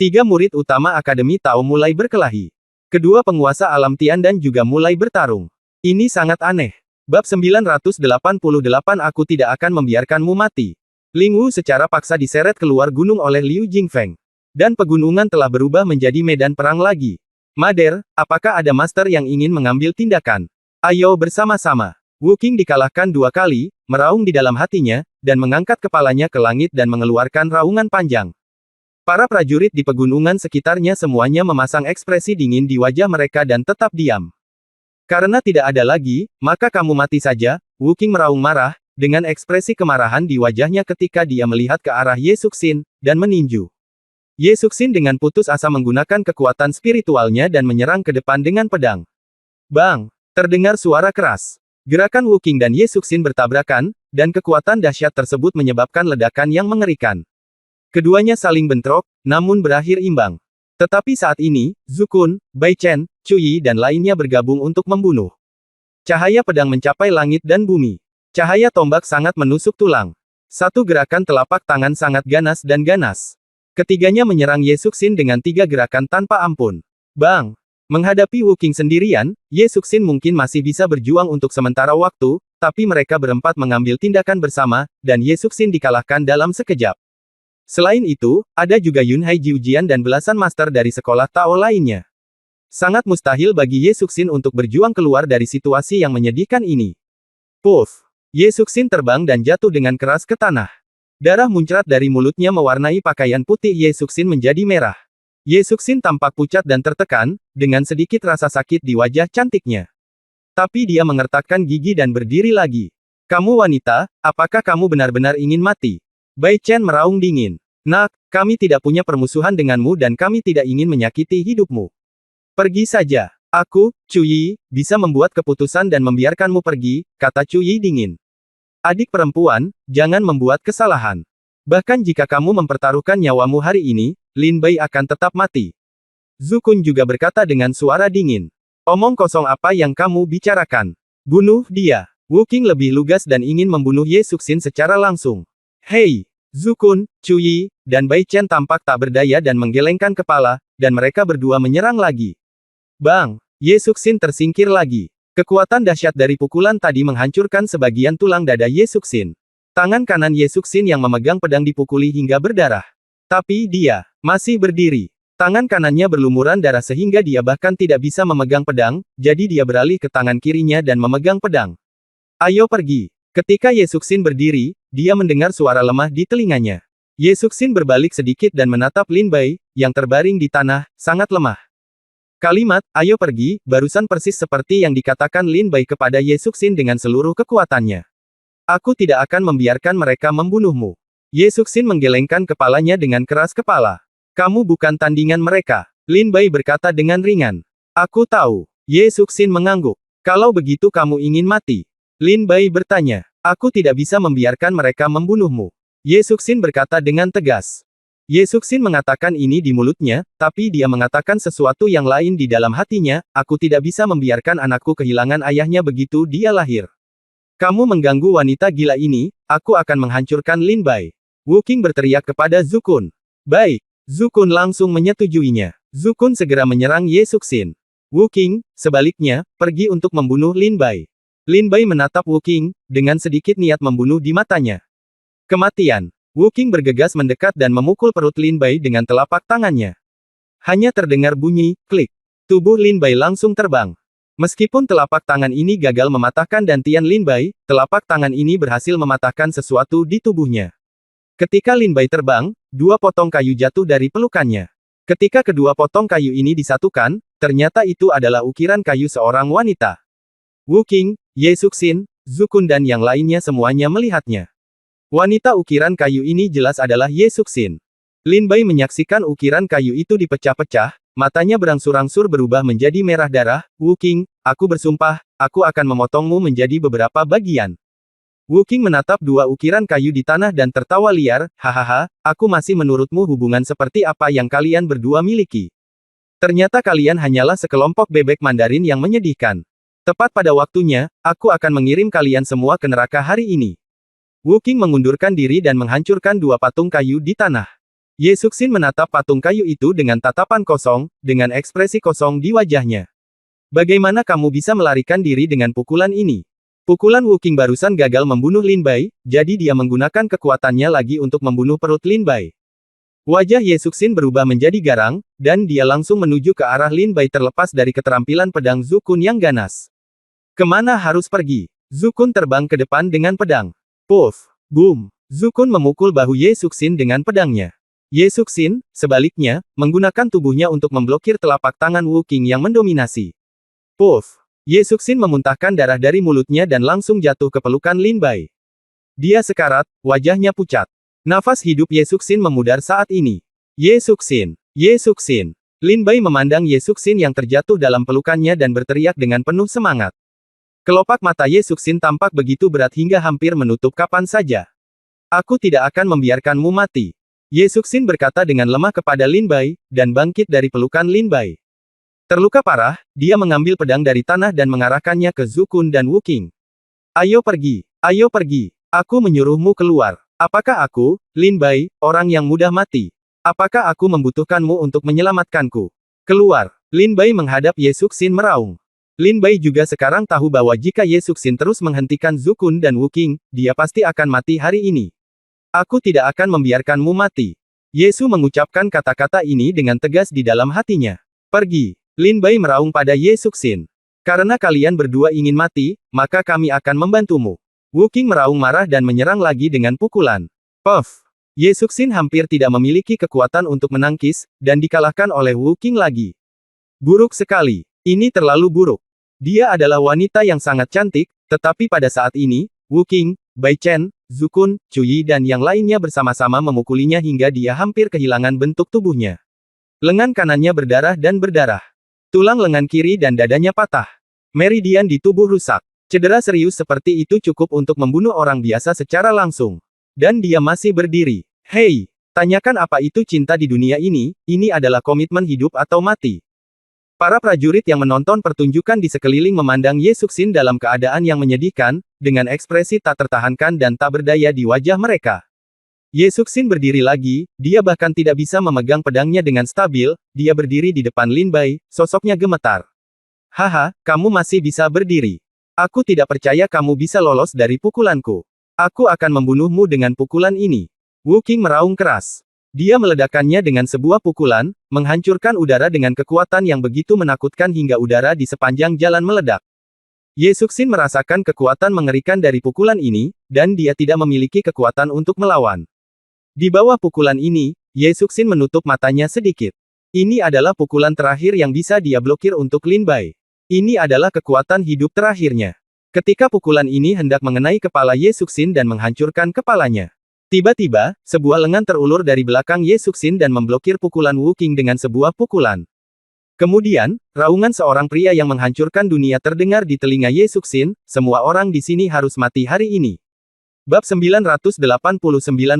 Tiga murid utama Akademi Tao mulai berkelahi. Kedua penguasa alam Tiandan juga mulai bertarung. Ini sangat aneh. Bab 988 Aku tidak akan membiarkanmu mati. Ling Wu secara paksa diseret keluar gunung oleh Liu Jingfeng. Dan pegunungan telah berubah menjadi medan perang lagi. Mader, apakah ada master yang ingin mengambil tindakan? Ayo bersama-sama. Wu Qing dikalahkan 2 kali, meraung di dalam hatinya, dan mengangkat kepalanya ke langit dan mengeluarkan raungan panjang. Para prajurit di pegunungan sekitarnya semuanya memasang ekspresi dingin di wajah mereka dan tetap diam. Karena tidak ada lagi, maka kamu mati saja, Wu Qing meraung marah, dengan ekspresi kemarahan di wajahnya ketika dia melihat ke arah Ye Suxin, dan meninju. Ye Suxin dengan putus asa menggunakan kekuatan spiritualnya dan menyerang ke depan dengan pedang. Bang! Terdengar suara keras. Gerakan Wu Qing dan Ye Suxin bertabrakan, dan kekuatan dahsyat tersebut menyebabkan ledakan yang mengerikan. Keduanya saling bentrok, namun berakhir imbang. Tetapi saat ini, Zukun, Bai Chen, Chu Yi dan lainnya bergabung untuk membunuh. Cahaya pedang mencapai langit dan bumi. Cahaya tombak sangat menusuk tulang. Satu gerakan telapak tangan sangat ganas dan ganas. Ketiganya menyerang Ye Suxin dengan 3 gerakan tanpa ampun. Bang! Menghadapi Wu Qing sendirian, Ye Suxin mungkin masih bisa berjuang untuk sementara waktu, tapi mereka berempat mengambil tindakan bersama, dan Ye Suxin dikalahkan dalam sekejap. Selain itu, ada juga Yun Hai Jiujian dan belasan master dari sekolah Tao lainnya. Sangat mustahil bagi Ye Suxin untuk berjuang keluar dari situasi yang menyedihkan ini. Puff! Ye Suxin terbang dan jatuh dengan keras ke tanah. Darah muncrat dari mulutnya mewarnai pakaian putih Ye Suxin menjadi merah. Ye Suxin tampak pucat dan tertekan, dengan sedikit rasa sakit di wajah cantiknya. Tapi dia mengertakkan gigi dan berdiri lagi. Kamu wanita, apakah kamu benar-benar ingin mati? Bai Chen meraung dingin. Nak, kami tidak punya permusuhan denganmu dan kami tidak ingin menyakiti hidupmu. Pergi saja. Aku, Chu Yi, bisa membuat keputusan dan membiarkanmu pergi, kata Chu Yi dingin. Adik perempuan, jangan membuat kesalahan. Bahkan jika kamu mempertaruhkan nyawamu hari ini, Lin Bai akan tetap mati. Zukun juga berkata dengan suara dingin. Omong kosong apa yang kamu bicarakan? Bunuh dia. Wu Qing lebih lugas dan ingin membunuh Ye Suxin secara langsung. Hei! Zukun, Chu Yi, dan Bai Chen tampak tak berdaya dan menggelengkan kepala, dan mereka berdua menyerang lagi. Bang! Ye Suxin tersingkir lagi. Kekuatan dahsyat dari pukulan tadi menghancurkan sebagian tulang dada Ye Suxin. Tangan kanan Ye Suxin yang memegang pedang dipukuli hingga berdarah. Tapi dia masih berdiri. Tangan kanannya berlumuran darah sehingga dia bahkan tidak bisa memegang pedang, jadi dia beralih ke tangan kirinya dan memegang pedang. Ayo pergi. Ketika Ye Suxin berdiri, dia mendengar suara lemah di telinganya. Ye Suxin berbalik sedikit dan menatap Lin Bai, yang terbaring di tanah, sangat lemah. Kalimat, ayo pergi, barusan persis seperti yang dikatakan Lin Bai kepada Ye Suxin dengan seluruh kekuatannya. Aku tidak akan membiarkan mereka membunuhmu. Ye Suxin menggelengkan kepalanya dengan keras kepala. Kamu bukan tandingan mereka. Lin Bai berkata dengan ringan. Aku tahu. Ye Suxin mengangguk. Kalau begitu kamu ingin mati? Lin Bai bertanya. Aku tidak bisa membiarkan mereka membunuhmu. Ye Suxin berkata dengan tegas. Ye Suxin mengatakan ini di mulutnya, tapi dia mengatakan sesuatu yang lain di dalam hatinya, aku tidak bisa membiarkan anakku kehilangan ayahnya begitu dia lahir. Kamu mengganggu wanita gila ini, aku akan menghancurkan Lin Bai. Wu Qing berteriak kepada Zhu Kun. Baik. Zhu Kun langsung menyetujuinya. Zhu Kun segera menyerang Ye Suxin. Wu Qing, sebaliknya, pergi untuk membunuh Lin Bai. Lin Bai menatap Wu Qing, dengan sedikit niat membunuh di matanya. Kematian. Wu Qing bergegas mendekat dan memukul perut Lin Bai dengan telapak tangannya. Hanya terdengar bunyi, klik. Tubuh Lin Bai langsung terbang. Meskipun telapak tangan ini gagal mematahkan dantian Lin Bai, telapak tangan ini berhasil mematahkan sesuatu di tubuhnya. Ketika Lin Bai terbang, dua potong kayu jatuh dari pelukannya. Ketika kedua potong kayu ini disatukan, ternyata itu adalah ukiran kayu seorang wanita. Wu Qing, Ye Suxin, Zhu Kun dan yang lainnya semuanya melihatnya. Wanita ukiran kayu ini jelas adalah Ye Suxin. Lin Bai menyaksikan ukiran kayu itu dipecah-pecah, matanya berangsur-angsur berubah menjadi merah darah. Wu Qing, aku bersumpah, aku akan memotongmu menjadi beberapa bagian. Wu Qing menatap dua ukiran kayu di tanah dan tertawa liar, hahaha, aku masih menurutmu hubungan seperti apa yang kalian berdua miliki. Ternyata kalian hanyalah sekelompok bebek Mandarin yang menyedihkan. Tepat pada waktunya, aku akan mengirim kalian semua ke neraka hari ini. Wu Qing mengundurkan diri dan menghancurkan dua patung kayu di tanah. Ye Suxin menatap patung kayu itu dengan tatapan kosong, dengan ekspresi kosong di wajahnya. Bagaimana kamu bisa melarikan diri dengan pukulan ini? Pukulan Wu Qing barusan gagal membunuh Lin Bai, jadi dia menggunakan kekuatannya lagi untuk membunuh perut Lin Bai. Wajah Ye Suxin berubah menjadi garang, dan dia langsung menuju ke arah Lin Bai terlepas dari keterampilan pedang Zhu Kun yang ganas. Kemana harus pergi? Zhu Kun terbang ke depan dengan pedang. Puff! Boom! Zhu Kun memukul bahu Ye Suxin dengan pedangnya. Ye Suxin, sebaliknya, menggunakan tubuhnya untuk memblokir telapak tangan Wu Qing yang mendominasi. Puff! Ye Suxin memuntahkan darah dari mulutnya dan langsung jatuh ke pelukan Lin Bai. Dia sekarat, wajahnya pucat. Nafas hidup Ye Suxin memudar saat ini. Ye Suxin! Ye Suxin! Lin Bai memandang Ye Suxin yang terjatuh dalam pelukannya dan berteriak dengan penuh semangat. Kelopak mata Ye Suxin tampak begitu berat hingga hampir menutup kapan saja. Aku tidak akan membiarkanmu mati. Ye Suxin berkata dengan lemah kepada Lin Bai, dan bangkit dari pelukan Lin Bai. Terluka parah, dia mengambil pedang dari tanah dan mengarahkannya ke Zhu Kun dan Wu Qing. Ayo pergi! Ayo pergi! Aku menyuruhmu keluar. Apakah aku, Lin Bai, orang yang mudah mati? Apakah aku membutuhkanmu untuk menyelamatkanku? Keluar! Lin Bai menghadap Ye Suxin meraung. Lin Bai juga sekarang tahu bahwa jika Ye Suxin terus menghentikan Zhu Kun dan Wu Qing, dia pasti akan mati hari ini. Aku tidak akan membiarkanmu mati. Yesu mengucapkan kata-kata ini dengan tegas di dalam hatinya. Pergi. Lin Bai meraung pada Ye Suxin. Karena kalian berdua ingin mati, maka kami akan membantumu. Wu Qing meraung marah dan menyerang lagi dengan pukulan. Puff! Ye Suxin hampir tidak memiliki kekuatan untuk menangkis, dan dikalahkan oleh Wu Qing lagi. Buruk sekali. Ini terlalu buruk. Dia adalah wanita yang sangat cantik, tetapi pada saat ini, Wu Qing, Bai Chen, Zhu Kun, Chu Yi dan yang lainnya bersama-sama memukulinya hingga dia hampir kehilangan bentuk tubuhnya. Lengan kanannya berdarah dan berdarah. Tulang lengan kiri dan dadanya patah. Meridian di tubuh rusak. Cedera serius seperti itu cukup untuk membunuh orang biasa secara langsung. Dan dia masih berdiri. Hei, tanyakan apa itu cinta di dunia ini adalah komitmen hidup atau mati. Para prajurit yang menonton pertunjukan di sekeliling memandang Ye Suxin dalam keadaan yang menyedihkan, dengan ekspresi tak tertahankan dan tak berdaya di wajah mereka. Ye Suxin berdiri lagi, dia bahkan tidak bisa memegang pedangnya dengan stabil, dia berdiri di depan Lin Bai, sosoknya gemetar. Haha, kamu masih bisa berdiri. Aku tidak percaya kamu bisa lolos dari pukulanku. Aku akan membunuhmu dengan pukulan ini. Wu Qing meraung keras. Dia meledakkannya dengan sebuah pukulan, menghancurkan udara dengan kekuatan yang begitu menakutkan hingga udara di sepanjang jalan meledak. Ye Suxin merasakan kekuatan mengerikan dari pukulan ini, dan dia tidak memiliki kekuatan untuk melawan. Di bawah pukulan ini, Ye Suxin menutup matanya sedikit. Ini adalah pukulan terakhir yang bisa dia blokir untuk Lin Bai. Ini adalah kekuatan hidup terakhirnya. Ketika pukulan ini hendak mengenai kepala Ye Suxin dan menghancurkan kepalanya. Tiba-tiba, sebuah lengan terulur dari belakang Ye Suxin dan memblokir pukulan Wu Qing dengan sebuah pukulan. Kemudian, raungan seorang pria yang menghancurkan dunia terdengar di telinga Ye Suxin, semua orang di sini harus mati hari ini. Bab 989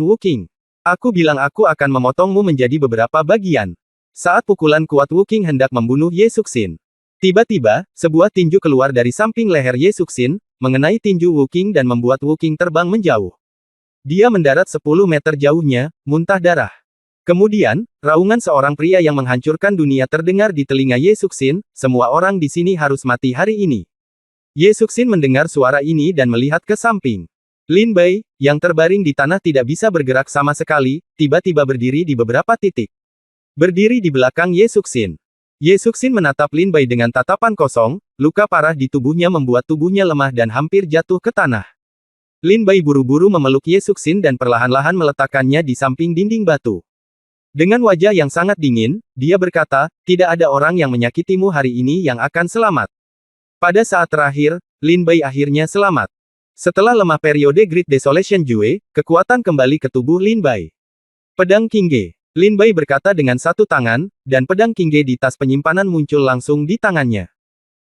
Wu Qing. Aku bilang aku akan memotongmu menjadi beberapa bagian. Saat pukulan kuat Wu Qing hendak membunuh Ye Suxin. Tiba-tiba, sebuah tinju keluar dari samping leher Ye Suxin, mengenai tinju Wu Qing dan membuat Wu Qing terbang menjauh. Dia mendarat 10 meter jauhnya, muntah darah. Kemudian, raungan seorang pria yang menghancurkan dunia terdengar di telinga Ye Suxin, semua orang di sini harus mati hari ini. Ye Suxin mendengar suara ini dan melihat ke samping. Lin Bai, yang terbaring di tanah tidak bisa bergerak sama sekali, tiba-tiba berdiri di beberapa titik. Berdiri di belakang Ye Suxin. Ye Suxin menatap Lin Bai dengan tatapan kosong, luka parah di tubuhnya membuat tubuhnya lemah dan hampir jatuh ke tanah. Lin Bai buru-buru memeluk Ye Suxin dan perlahan-lahan meletakkannya di samping dinding batu. Dengan wajah yang sangat dingin, dia berkata, tidak ada orang yang menyakitimu hari ini yang akan selamat. Pada saat terakhir, Lin Bai akhirnya selamat. Setelah lemah periode Great Desolation Jue, kekuatan kembali ke tubuh Lin Bai. Pedang Qingge. Lin Bai berkata dengan satu tangan, dan pedang Qingge di tas penyimpanan muncul langsung di tangannya.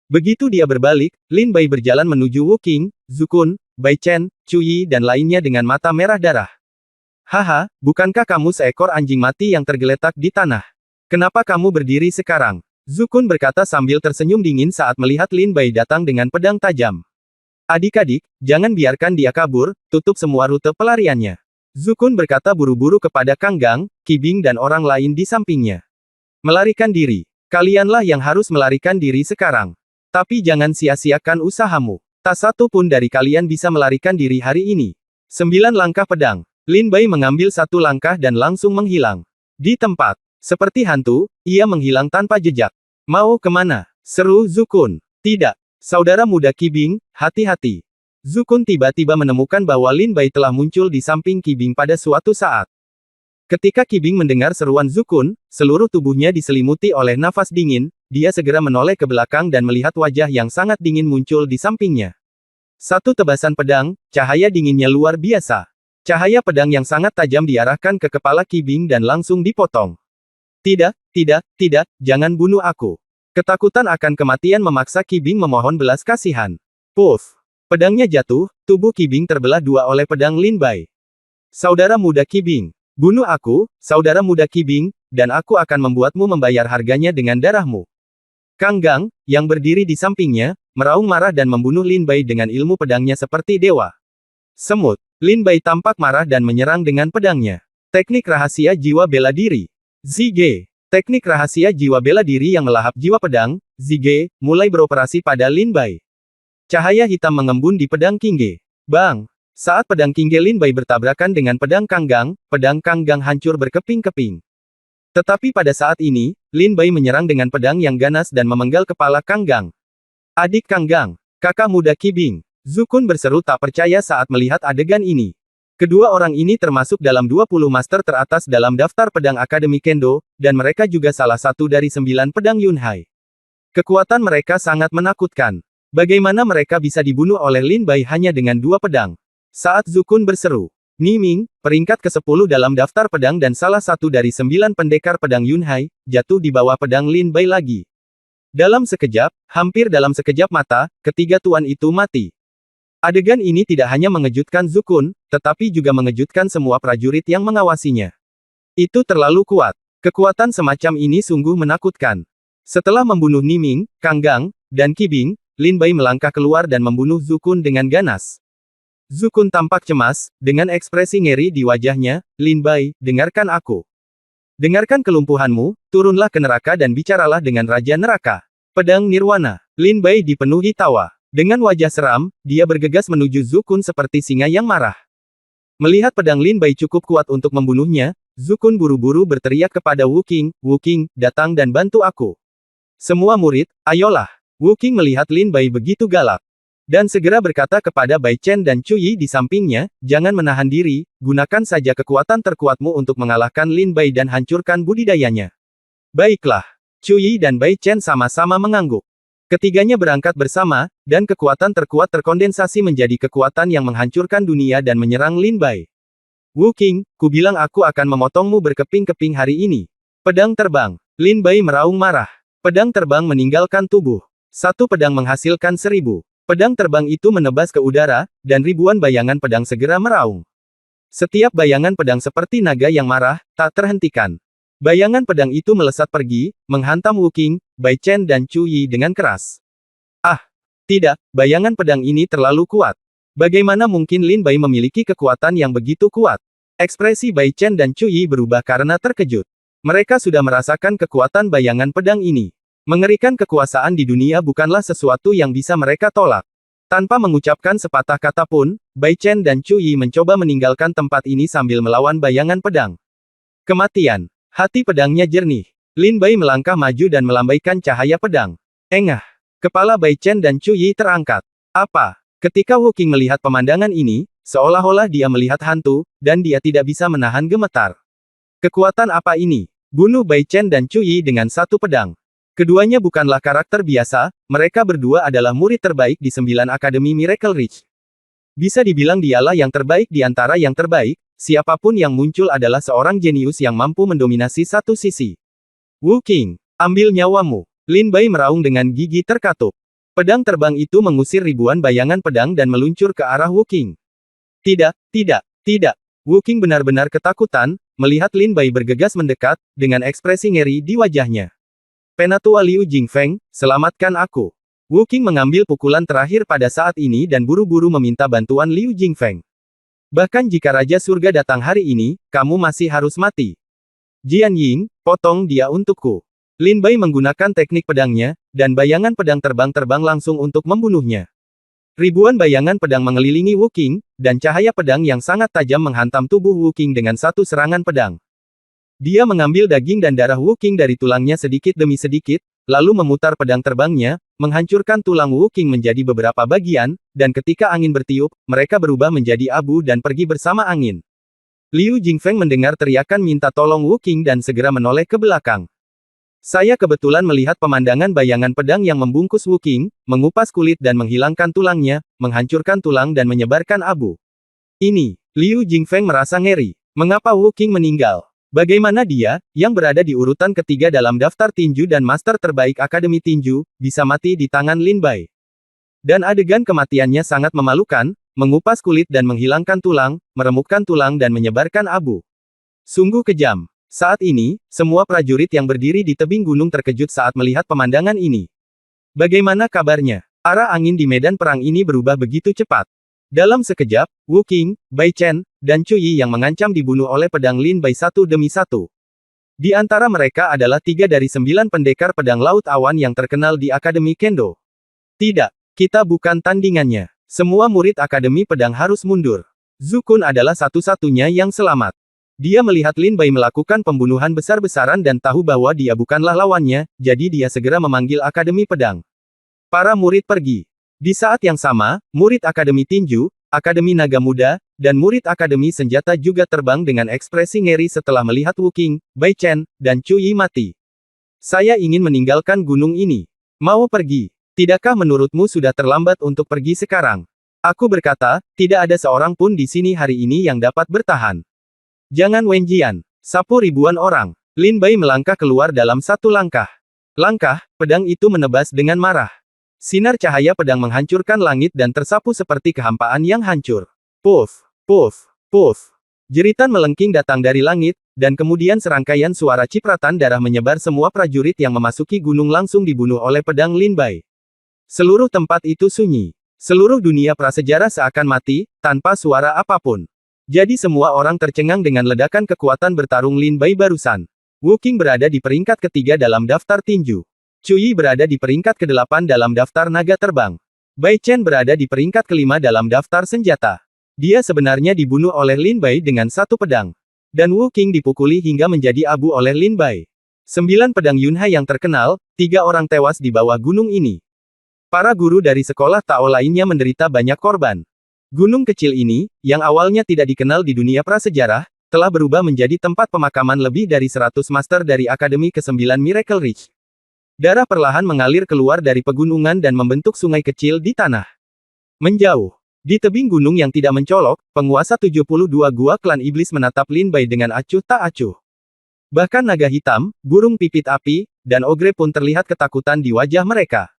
Begitu dia berbalik, Lin Bai berjalan menuju Wu Qing, Zukun, Bai Chen, Chu Yi dan lainnya dengan mata merah darah. Haha, bukankah kamu seekor anjing mati yang tergeletak di tanah? Kenapa kamu berdiri sekarang? Zukun berkata sambil tersenyum dingin saat melihat Lin Bai datang dengan pedang tajam. Adik-adik, jangan biarkan dia kabur, tutup semua rute pelariannya. Zukun berkata buru-buru kepada Kang Gang, Qi Bing dan orang lain di sampingnya. Melarikan diri. Kalianlah yang harus melarikan diri sekarang. Tapi jangan sia-siakan usahamu. Tak satu pun dari kalian bisa melarikan diri hari ini. 9 langkah pedang. Lin Bai mengambil satu langkah dan langsung menghilang. Di tempat. Seperti hantu, ia menghilang tanpa jejak. Mau kemana? Seru Zukun. Tidak. Saudara muda Qi Bing, hati-hati. Zukun tiba-tiba menemukan bahwa Lin Bai telah muncul di samping Qi Bing pada suatu saat. Ketika Qi Bing mendengar seruan Zukun, seluruh tubuhnya diselimuti oleh nafas dingin, dia segera menoleh ke belakang dan melihat wajah yang sangat dingin muncul di sampingnya. Satu tebasan pedang, cahaya dinginnya luar biasa. Cahaya pedang yang sangat tajam diarahkan ke kepala Qi Bing dan langsung dipotong. Tidak, jangan bunuh aku. Ketakutan akan kematian memaksa Qi Bing memohon belas kasihan. Puff! Pedangnya jatuh, tubuh Qi Bing terbelah dua oleh pedang Lin Bai. Saudara muda Qi Bing, bunuh aku, saudara muda Qi Bing, dan aku akan membuatmu membayar harganya dengan darahmu. Kang Gang, yang berdiri di sampingnya, meraung marah dan membunuh Lin Bai dengan ilmu pedangnya seperti dewa. Semut. Lin Bai tampak marah dan menyerang dengan pedangnya. Teknik rahasia jiwa bela diri. Zige. Teknik rahasia jiwa bela diri yang melahap jiwa pedang, Zige, mulai beroperasi pada Lin Bai. Cahaya hitam mengembun di pedang Qingge. Bang! Saat pedang Qingge Lin Bai bertabrakan dengan pedang Kang Gang hancur berkeping-keping. Tetapi pada saat ini, Lin Bai menyerang dengan pedang yang ganas dan memenggal kepala Kang Gang. Adik Kang Gang, kakak muda Qi Bing. Zukun berseru tak percaya saat melihat adegan ini. Kedua orang ini termasuk dalam 20 master teratas dalam daftar pedang Akademi Kendo, dan mereka juga salah satu dari 9 pedang Yunhai. Kekuatan mereka sangat menakutkan. Bagaimana mereka bisa dibunuh oleh Lin Bai hanya dengan 2 pedang? Saat Zukun berseru, Niming, peringkat ke-10 dalam daftar pedang dan salah satu dari 9 pendekar pedang Yunhai, jatuh di bawah pedang Lin Bai lagi. Dalam sekejap, hampir dalam sekejap mata, ketiga tuan itu mati. Adegan ini tidak hanya mengejutkan Zukun, tetapi juga mengejutkan semua prajurit yang mengawasinya. Itu terlalu kuat. Kekuatan semacam ini sungguh menakutkan. Setelah membunuh Niming, Kang Gang, dan Qi Bing, Lin Bai melangkah keluar dan membunuh Zukun dengan ganas. Zukun tampak cemas, dengan ekspresi ngeri di wajahnya. Lin Bai, dengarkan aku. Dengarkan kelumpuhanmu, turunlah ke neraka dan bicaralah dengan Raja Neraka. Pedang Nirwana. Lin Bai dipenuhi tawa. Dengan wajah seram, dia bergegas menuju Zukun seperti singa yang marah. Melihat pedang Lin Bai cukup kuat untuk membunuhnya, Zukun buru-buru berteriak kepada Wu Qing, datang dan bantu aku. Semua murid, ayolah. Wu Qing melihat Lin Bai begitu galak. Dan segera berkata kepada Bai Chen dan Chu Yi di sampingnya, jangan menahan diri, gunakan saja kekuatan terkuatmu untuk mengalahkan Lin Bai dan hancurkan budidayanya. Baiklah. Chu Yi dan Bai Chen sama-sama mengangguk. Ketiganya berangkat bersama, dan kekuatan terkuat terkondensasi menjadi kekuatan yang menghancurkan dunia dan menyerang Lin Bai. Wu Qing, ku bilang aku akan memotongmu berkeping-keping hari ini. Pedang terbang. Lin Bai meraung marah. Pedang terbang meninggalkan tubuh. Satu pedang menghasilkan 1000. Pedang terbang itu menebas ke udara, dan ribuan bayangan pedang segera meraung. Setiap bayangan pedang seperti naga yang marah, tak terhentikan. Bayangan pedang itu melesat pergi, menghantam Wu Qing, Bai Chen dan Chu Yi dengan keras. Ah! Tidak, bayangan pedang ini terlalu kuat. Bagaimana mungkin Lin Bai memiliki kekuatan yang begitu kuat? Ekspresi Bai Chen dan Chu Yi berubah karena terkejut. Mereka sudah merasakan kekuatan bayangan pedang ini. Mengerikan kekuasaan di dunia bukanlah sesuatu yang bisa mereka tolak. Tanpa mengucapkan sepatah kata pun, Bai Chen dan Chu Yi mencoba meninggalkan tempat ini sambil melawan bayangan pedang. Kematian. Hati pedangnya jernih. Lin Bai melangkah maju dan melambaikan cahaya pedang. Engah. Kepala Bai Chen dan Chu Yi terangkat. Apa? Ketika Wu Qing melihat pemandangan ini, seolah-olah dia melihat hantu, dan dia tidak bisa menahan gemetar. Kekuatan apa ini? Bunuh Bai Chen dan Chu Yi dengan satu pedang. Keduanya bukanlah karakter biasa, mereka berdua adalah murid terbaik di 9 Akademi Miracle Ridge. Bisa dibilang dialah yang terbaik di antara yang terbaik, siapapun yang muncul adalah seorang jenius yang mampu mendominasi satu sisi. Wu Qing, ambil nyawamu. Lin Bai meraung dengan gigi terkatup. Pedang terbang itu mengusir ribuan bayangan pedang dan meluncur ke arah Wu Qing. Tidak, tidak, tidak. Wu Qing benar-benar ketakutan, melihat Lin Bai bergegas mendekat, dengan ekspresi ngeri di wajahnya. Penatua Liu Jingfeng, selamatkan aku. Wu Qing mengambil pukulan terakhir pada saat ini dan buru-buru meminta bantuan Liu Jingfeng. Bahkan jika Raja Surga datang hari ini, kamu masih harus mati. Jian Ying, potong dia untukku. Lin Bai menggunakan teknik pedangnya, dan bayangan pedang terbang langsung untuk membunuhnya. Ribuan bayangan pedang mengelilingi Wu Qing, dan cahaya pedang yang sangat tajam menghantam tubuh Wu Qing dengan satu serangan pedang. Dia mengambil daging dan darah Wu Qing dari tulangnya sedikit demi sedikit, lalu memutar pedang terbangnya, menghancurkan tulang Wu Qing menjadi beberapa bagian, dan ketika angin bertiup, mereka berubah menjadi abu dan pergi bersama angin. Liu Jingfeng mendengar teriakan minta tolong Wu Qing dan segera menoleh ke belakang. Saya kebetulan melihat pemandangan bayangan pedang yang membungkus Wu Qing, mengupas kulit dan menghilangkan tulangnya, menghancurkan tulang dan menyebarkan abu. Ini, Liu Jingfeng merasa ngeri. Mengapa Wu Qing meninggal? Bagaimana dia, yang berada di urutan ketiga dalam daftar tinju dan master terbaik Akademi Tinju, bisa mati di tangan Lin Bai? Dan adegan kematiannya sangat memalukan, mengupas kulit dan menghilangkan tulang, meremukkan tulang dan menyebarkan abu. Sungguh kejam. Saat ini, semua prajurit yang berdiri di tebing gunung terkejut saat melihat pemandangan ini. Bagaimana kabarnya? Arah angin di medan perang ini berubah begitu cepat. Dalam sekejap, Wu Qing, Bai Chen, dan Chu Yi yang mengancam dibunuh oleh pedang Lin Bai satu demi satu. Di antara mereka adalah 3 dari 9 pendekar pedang Laut Awan yang terkenal di Akademi Kendo. Tidak, kita bukan tandingannya. Semua murid Akademi Pedang harus mundur. Zhu Kun adalah satu-satunya yang selamat. Dia melihat Lin Bai melakukan pembunuhan besar-besaran dan tahu bahwa dia bukanlah lawannya, jadi dia segera memanggil Akademi Pedang. Para murid pergi. Di saat yang sama, murid Akademi Tinju, Akademi Naga Muda, dan murid Akademi Senjata juga terbang dengan ekspresi ngeri setelah melihat Wu Qing, Bai Chen, dan Chu Yi mati. Saya ingin meninggalkan gunung ini. Mau pergi? Tidakkah menurutmu sudah terlambat untuk pergi sekarang? Aku berkata, tidak ada seorang pun di sini hari ini yang dapat bertahan. Jangan Wenjian. Sapu ribuan orang. Lin Bai melangkah keluar dalam satu langkah. Pedang itu menebas dengan marah. Sinar cahaya pedang menghancurkan langit dan tersapu seperti kehampaan yang hancur. Puff, puff, puff. Jeritan melengking datang dari langit, dan kemudian serangkaian suara cipratan darah menyebar semua prajurit yang memasuki gunung langsung dibunuh oleh pedang Lin Bai. Seluruh tempat itu sunyi. Seluruh dunia prasejarah seakan mati, tanpa suara apapun. Jadi semua orang tercengang dengan ledakan kekuatan bertarung Lin Bai barusan. Wu Qing berada di peringkat ketiga dalam daftar tinju. Chu Yi berada di peringkat ke-8 dalam daftar naga terbang. Bai Chen berada di peringkat ke-5 dalam daftar senjata. Dia sebenarnya dibunuh oleh Lin Bai dengan satu pedang. Dan Wu Qing dipukuli hingga menjadi abu oleh Lin Bai. 9 pedang Yunhai yang terkenal, 3 orang tewas di bawah gunung ini. Para guru dari sekolah Tao lainnya menderita banyak korban. Gunung kecil ini, yang awalnya tidak dikenal di dunia prasejarah, telah berubah menjadi tempat pemakaman lebih dari 100 master dari Akademi ke-9 Miracle Ridge. Darah perlahan mengalir keluar dari pegunungan dan membentuk sungai kecil di tanah. Menjauh. Di tebing gunung yang tidak mencolok, penguasa 72 gua klan iblis menatap Lin Bai dengan acuh tak acuh. Bahkan naga hitam, burung pipit api, dan ogre pun terlihat ketakutan di wajah mereka.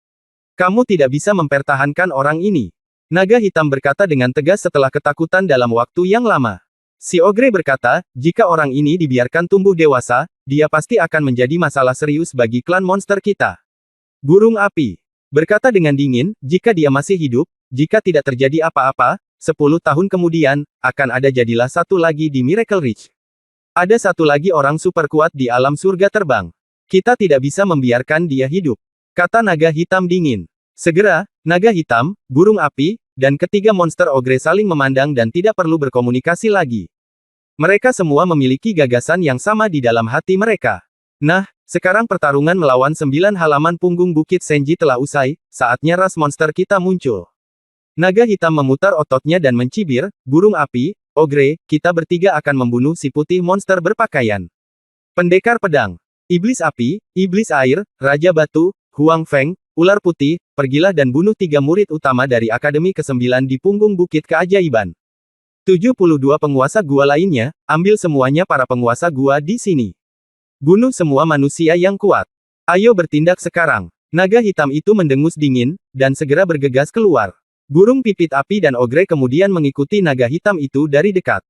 Kamu tidak bisa mempertahankan orang ini. Naga hitam berkata dengan tegas setelah ketakutan dalam waktu yang lama. Si ogre berkata, jika orang ini dibiarkan tumbuh dewasa, dia pasti akan menjadi masalah serius bagi klan monster kita. Burung api berkata dengan dingin, jika dia masih hidup, jika tidak terjadi apa-apa, 10 tahun kemudian, akan ada jadilah satu lagi di Miracle Ridge. Ada satu lagi orang super kuat di alam surga terbang. Kita tidak bisa membiarkan dia hidup, kata naga hitam dingin. Segera, naga hitam, burung api, dan ketiga monster ogre saling memandang dan tidak perlu berkomunikasi lagi. Mereka semua memiliki gagasan yang sama di dalam hati mereka. Nah, sekarang pertarungan melawan 9 halaman punggung Bukit Senji telah usai, saatnya ras monster kita muncul. Naga hitam memutar ototnya dan mencibir, burung api, ogre, kita bertiga akan membunuh si putih monster berpakaian pendekar pedang. Iblis api, iblis air, raja batu, Huang Feng, ular putih, pergilah dan bunuh 3 murid utama dari Akademi ke-9 di punggung Bukit Keajaiban. 72 penguasa gua lainnya, ambil semuanya para penguasa gua di sini. Bunuh semua manusia yang kuat. Ayo bertindak sekarang. Naga hitam itu mendengus dingin, dan segera bergegas keluar. Burung pipit api dan ogre kemudian mengikuti naga hitam itu dari dekat.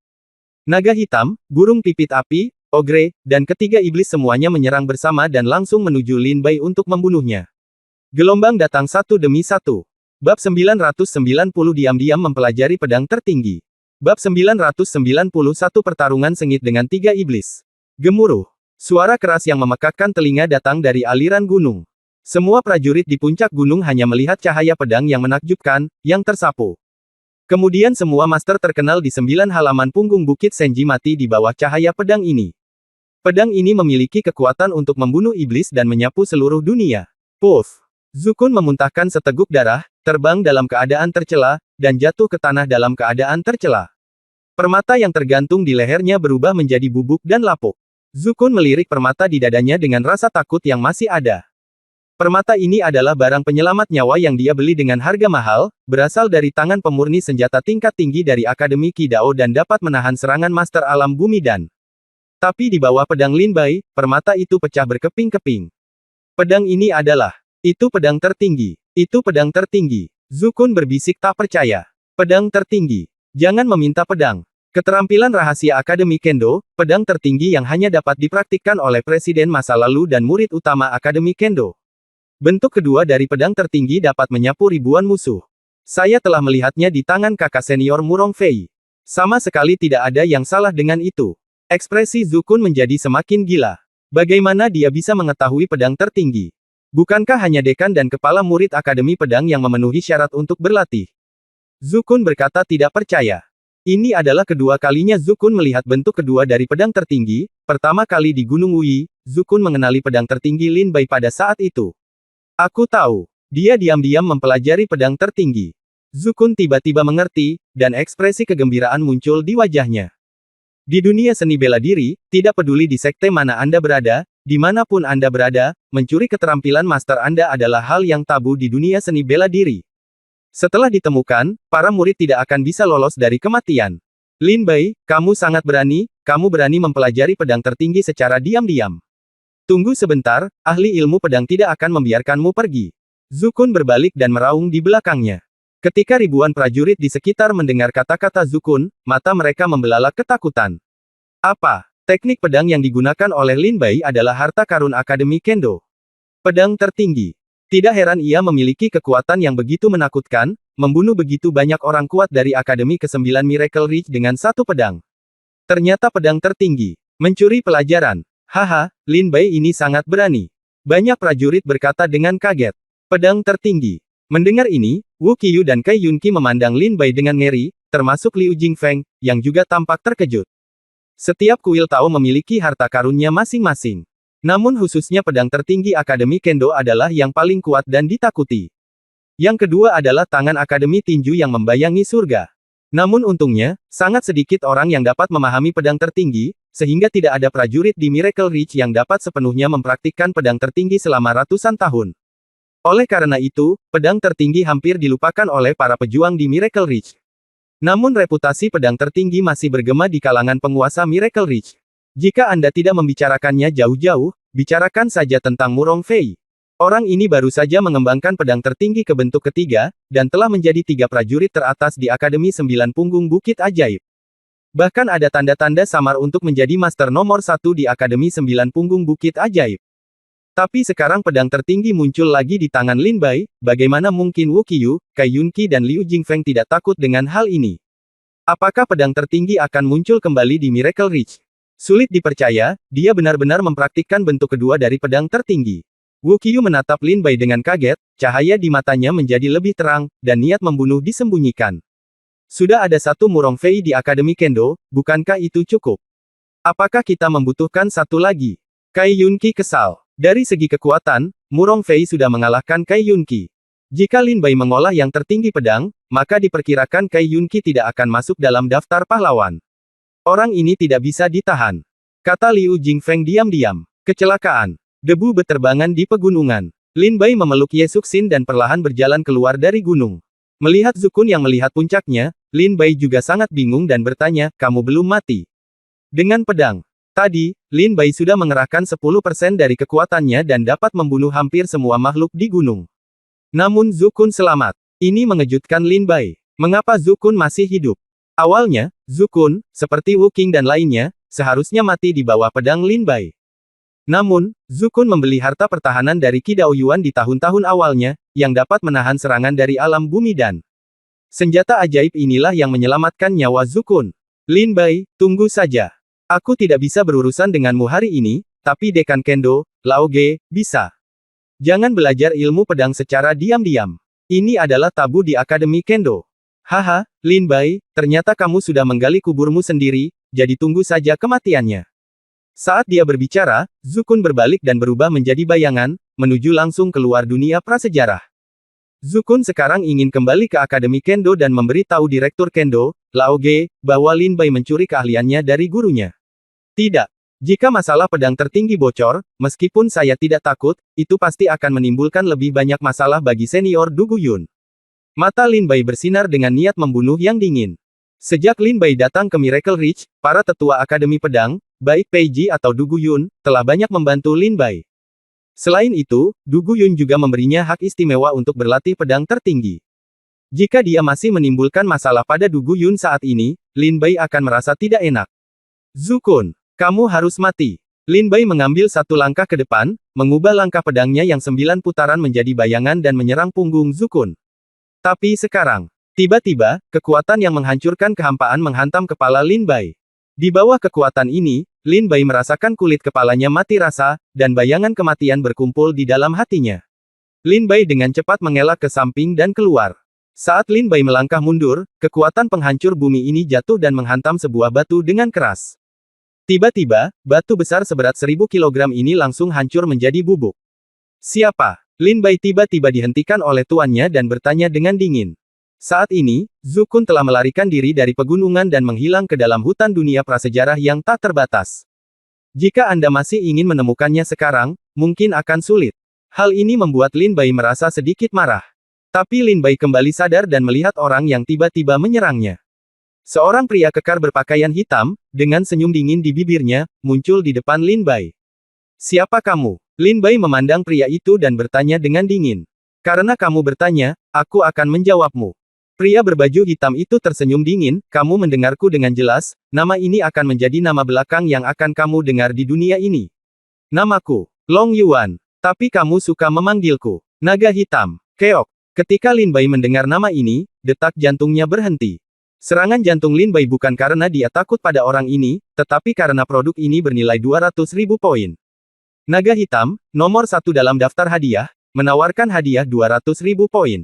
Naga hitam, burung pipit api, ogre, dan ketiga iblis semuanya menyerang bersama dan langsung menuju Lin Bai untuk membunuhnya. Gelombang datang satu demi satu. Bab 990 diam-diam mempelajari pedang tertinggi. Bab 991 pertarungan sengit dengan 3 iblis. Gemuruh. Suara keras yang memekakkan telinga datang dari aliran gunung. Semua prajurit di puncak gunung hanya melihat cahaya pedang yang menakjubkan, yang tersapu. Kemudian semua master terkenal di 9 halaman punggung Bukit Senji mati di bawah cahaya pedang ini. Pedang ini memiliki kekuatan untuk membunuh iblis dan menyapu seluruh dunia. Puff! Zukun memuntahkan seteguk darah, terbang dalam keadaan tercela, dan jatuh ke tanah dalam keadaan tercela. Permata yang tergantung di lehernya berubah menjadi bubuk dan lapuk. Zukun melirik permata di dadanya dengan rasa takut yang masih ada. Permata ini adalah barang penyelamat nyawa yang dia beli dengan harga mahal, berasal dari tangan pemurni senjata tingkat tinggi dari Akademi Qi Dao dan dapat menahan serangan Master Alam Bumi dan. Tapi di bawah pedang Lin Bai, permata itu pecah berkeping-keping. Pedang ini adalah. Itu pedang tertinggi. Itu pedang tertinggi. Zukun berbisik tak percaya. Pedang tertinggi. Jangan meminta pedang. Keterampilan rahasia Akademi Kendo, pedang tertinggi yang hanya dapat dipraktikkan oleh presiden masa lalu dan murid utama Akademi Kendo. Bentuk kedua dari pedang tertinggi dapat menyapu ribuan musuh. Saya telah melihatnya di tangan kakak senior Murong Fei. Sama sekali tidak ada yang salah dengan itu. Ekspresi Zukun menjadi semakin gila. Bagaimana dia bisa mengetahui pedang tertinggi? Bukankah hanya dekan dan kepala murid Akademi Pedang yang memenuhi syarat untuk berlatih? Zukun berkata tidak percaya. Ini adalah kedua kalinya Zukun melihat bentuk kedua dari pedang tertinggi, pertama kali di Gunung Wuyi, Zukun mengenali pedang tertinggi Lin Bai pada saat itu. Aku tahu. Dia diam-diam mempelajari pedang tertinggi. Zukun tiba-tiba mengerti, dan ekspresi kegembiraan muncul di wajahnya. Di dunia seni bela diri, tidak peduli di sekte mana Anda berada, dimanapun Anda berada, mencuri keterampilan master Anda adalah hal yang tabu di dunia seni bela diri. Setelah ditemukan, para murid tidak akan bisa lolos dari kematian. Lin Bai, kamu sangat berani, kamu berani mempelajari pedang tertinggi secara diam-diam. Tunggu sebentar, ahli ilmu pedang tidak akan membiarkanmu pergi. Zukun berbalik dan meraung di belakangnya. Ketika ribuan prajurit di sekitar mendengar kata-kata Zukun, mata mereka membelalak ketakutan. Apa? Teknik pedang yang digunakan oleh Lin Bai adalah harta karun Akademi Kendo. Pedang tertinggi. Tidak heran ia memiliki kekuatan yang begitu menakutkan, membunuh begitu banyak orang kuat dari Akademi ke-9 Miracle Ridge dengan satu pedang. Ternyata pedang tertinggi. Mencuri pelajaran. Haha, Lin Bai ini sangat berani. Banyak prajurit berkata dengan kaget. Pedang tertinggi. Mendengar ini, Wu Qiyu dan Kai Yunqi memandang Lin Bai dengan ngeri, termasuk Liu Jingfeng, yang juga tampak terkejut. Setiap kuil Tao memiliki harta karunnya masing-masing. Namun khususnya pedang tertinggi Akademi Kendo adalah yang paling kuat dan ditakuti. Yang kedua adalah tangan Akademi Tinju yang membayangi surga. Namun untungnya, sangat sedikit orang yang dapat memahami pedang tertinggi, sehingga tidak ada prajurit di Miracle Ridge yang dapat sepenuhnya mempraktikkan pedang tertinggi selama ratusan tahun. Oleh karena itu, pedang tertinggi hampir dilupakan oleh para pejuang di Miracle Ridge. Namun reputasi pedang tertinggi masih bergema di kalangan penguasa Miracle Ridge. Jika Anda tidak membicarakannya jauh-jauh, bicarakan saja tentang Murong Fei. Orang ini baru saja mengembangkan pedang tertinggi ke bentuk ketiga, dan telah menjadi 3 prajurit teratas di Akademi 9 Punggung Bukit Ajaib. Bahkan ada tanda-tanda samar untuk menjadi master nomor 1 di Akademi 9 Punggung Bukit Ajaib. Tapi sekarang pedang tertinggi muncul lagi di tangan Lin Bai, bagaimana mungkin Wu Qiyu, Cai Yunqi dan Liu Jingfeng tidak takut dengan hal ini? Apakah pedang tertinggi akan muncul kembali di Miracle Ridge? Sulit dipercaya, dia benar-benar mempraktikkan bentuk kedua dari pedang tertinggi. Wu Qiyu menatap Lin Bai dengan kaget, cahaya di matanya menjadi lebih terang, dan niat membunuh disembunyikan. Sudah ada 1 Murong Fei di Akademi Kendo, bukankah itu cukup? Apakah kita membutuhkan 1 lagi? Cai Yunqi kesal. Dari segi kekuatan, Murong Fei sudah mengalahkan Cai Yunqi. Jika Lin Bai mengolah yang tertinggi pedang, maka diperkirakan Cai Yunqi tidak akan masuk dalam daftar pahlawan. Orang ini tidak bisa ditahan. Kata Liu Jingfeng diam-diam. Kecelakaan. Debu beterbangan di pegunungan. Lin Bai memeluk Ye Suxin dan perlahan berjalan keluar dari gunung. Melihat Zukun yang melihat puncaknya, Lin Bai juga sangat bingung dan bertanya, kamu belum mati. Dengan pedang. Tadi, Lin Bai sudah mengerahkan 10% dari kekuatannya dan dapat membunuh hampir semua makhluk di gunung. Namun Zukun selamat. Ini mengejutkan Lin Bai. Mengapa Zukun masih hidup? Awalnya, Zukun, seperti Wu Qing dan lainnya, seharusnya mati di bawah pedang Lin Bai. Namun, Zukun membeli harta pertahanan dari Qi Daoyuan di tahun-tahun awalnya, yang dapat menahan serangan dari alam bumi dan senjata ajaib inilah yang menyelamatkan nyawa Zukun. Lin Bai, tunggu saja. Aku tidak bisa berurusan denganmu hari ini, tapi Dekan Kendo, Lao Ge, bisa. Jangan belajar ilmu pedang secara diam-diam. Ini adalah tabu di Akademi Kendo. Haha, Lin Bai, ternyata kamu sudah menggali kuburmu sendiri, jadi tunggu saja kematiannya. Saat dia berbicara, Zukun berbalik dan berubah menjadi bayangan, menuju langsung keluar dunia prasejarah. Zukun sekarang ingin kembali ke Akademi Kendo dan memberitahu Direktur Kendo, Lao Ge, bahwa Lin Bai mencuri keahliannya dari gurunya. Tidak. Jika masalah pedang tertinggi bocor, meskipun saya tidak takut, itu pasti akan menimbulkan lebih banyak masalah bagi senior Du Guyun. Mata Lin Bai bersinar dengan niat membunuh yang dingin. Sejak Lin Bai datang ke Miracle Ridge, para tetua Akademi Pedang, baik Peiji atau Du Guyun, telah banyak membantu Lin Bai. Selain itu, Du Guyun juga memberinya hak istimewa untuk berlatih pedang tertinggi. Jika dia masih menimbulkan masalah pada Du Guyun saat ini, Lin Bai akan merasa tidak enak. Zukun, kamu harus mati. Lin Bai mengambil 1 langkah ke depan, mengubah langkah pedangnya yang 9 putaran menjadi bayangan dan menyerang punggung Zukun. Tapi sekarang, tiba-tiba, kekuatan yang menghancurkan kehampaan menghantam kepala Lin Bai. Di bawah kekuatan ini, Lin Bai merasakan kulit kepalanya mati rasa, dan bayangan kematian berkumpul di dalam hatinya. Lin Bai dengan cepat mengelak ke samping dan keluar. Saat Lin Bai melangkah mundur, kekuatan penghancur bumi ini jatuh dan menghantam sebuah batu dengan keras. Tiba-tiba, batu besar seberat 1000 kg ini langsung hancur menjadi bubuk. Siapa? Lin Bai tiba-tiba dihentikan oleh tuannya dan bertanya dengan dingin. Saat ini, Zukun telah melarikan diri dari pegunungan dan menghilang ke dalam hutan dunia prasejarah yang tak terbatas. Jika Anda masih ingin menemukannya sekarang, mungkin akan sulit. Hal ini membuat Lin Bai merasa sedikit marah. Tapi Lin Bai kembali sadar dan melihat orang yang tiba-tiba menyerangnya. Seorang pria kekar berpakaian hitam, dengan senyum dingin di bibirnya, muncul di depan Lin Bai. Siapa kamu? Lin Bai memandang pria itu dan bertanya dengan dingin. Karena kamu bertanya, aku akan menjawabmu. Pria berbaju hitam itu tersenyum dingin, kamu mendengarku dengan jelas, nama ini akan menjadi nama belakang yang akan kamu dengar di dunia ini. Namaku, Long Yuan. Tapi kamu suka memanggilku, Naga Hitam, Keok. Ketika Lin Bai mendengar nama ini, detak jantungnya berhenti. Serangan jantung Lin Bai bukan karena dia takut pada orang ini, tetapi karena produk ini bernilai 200.000 poin. Naga Hitam, nomor 1 dalam daftar hadiah, menawarkan hadiah 200.000 poin.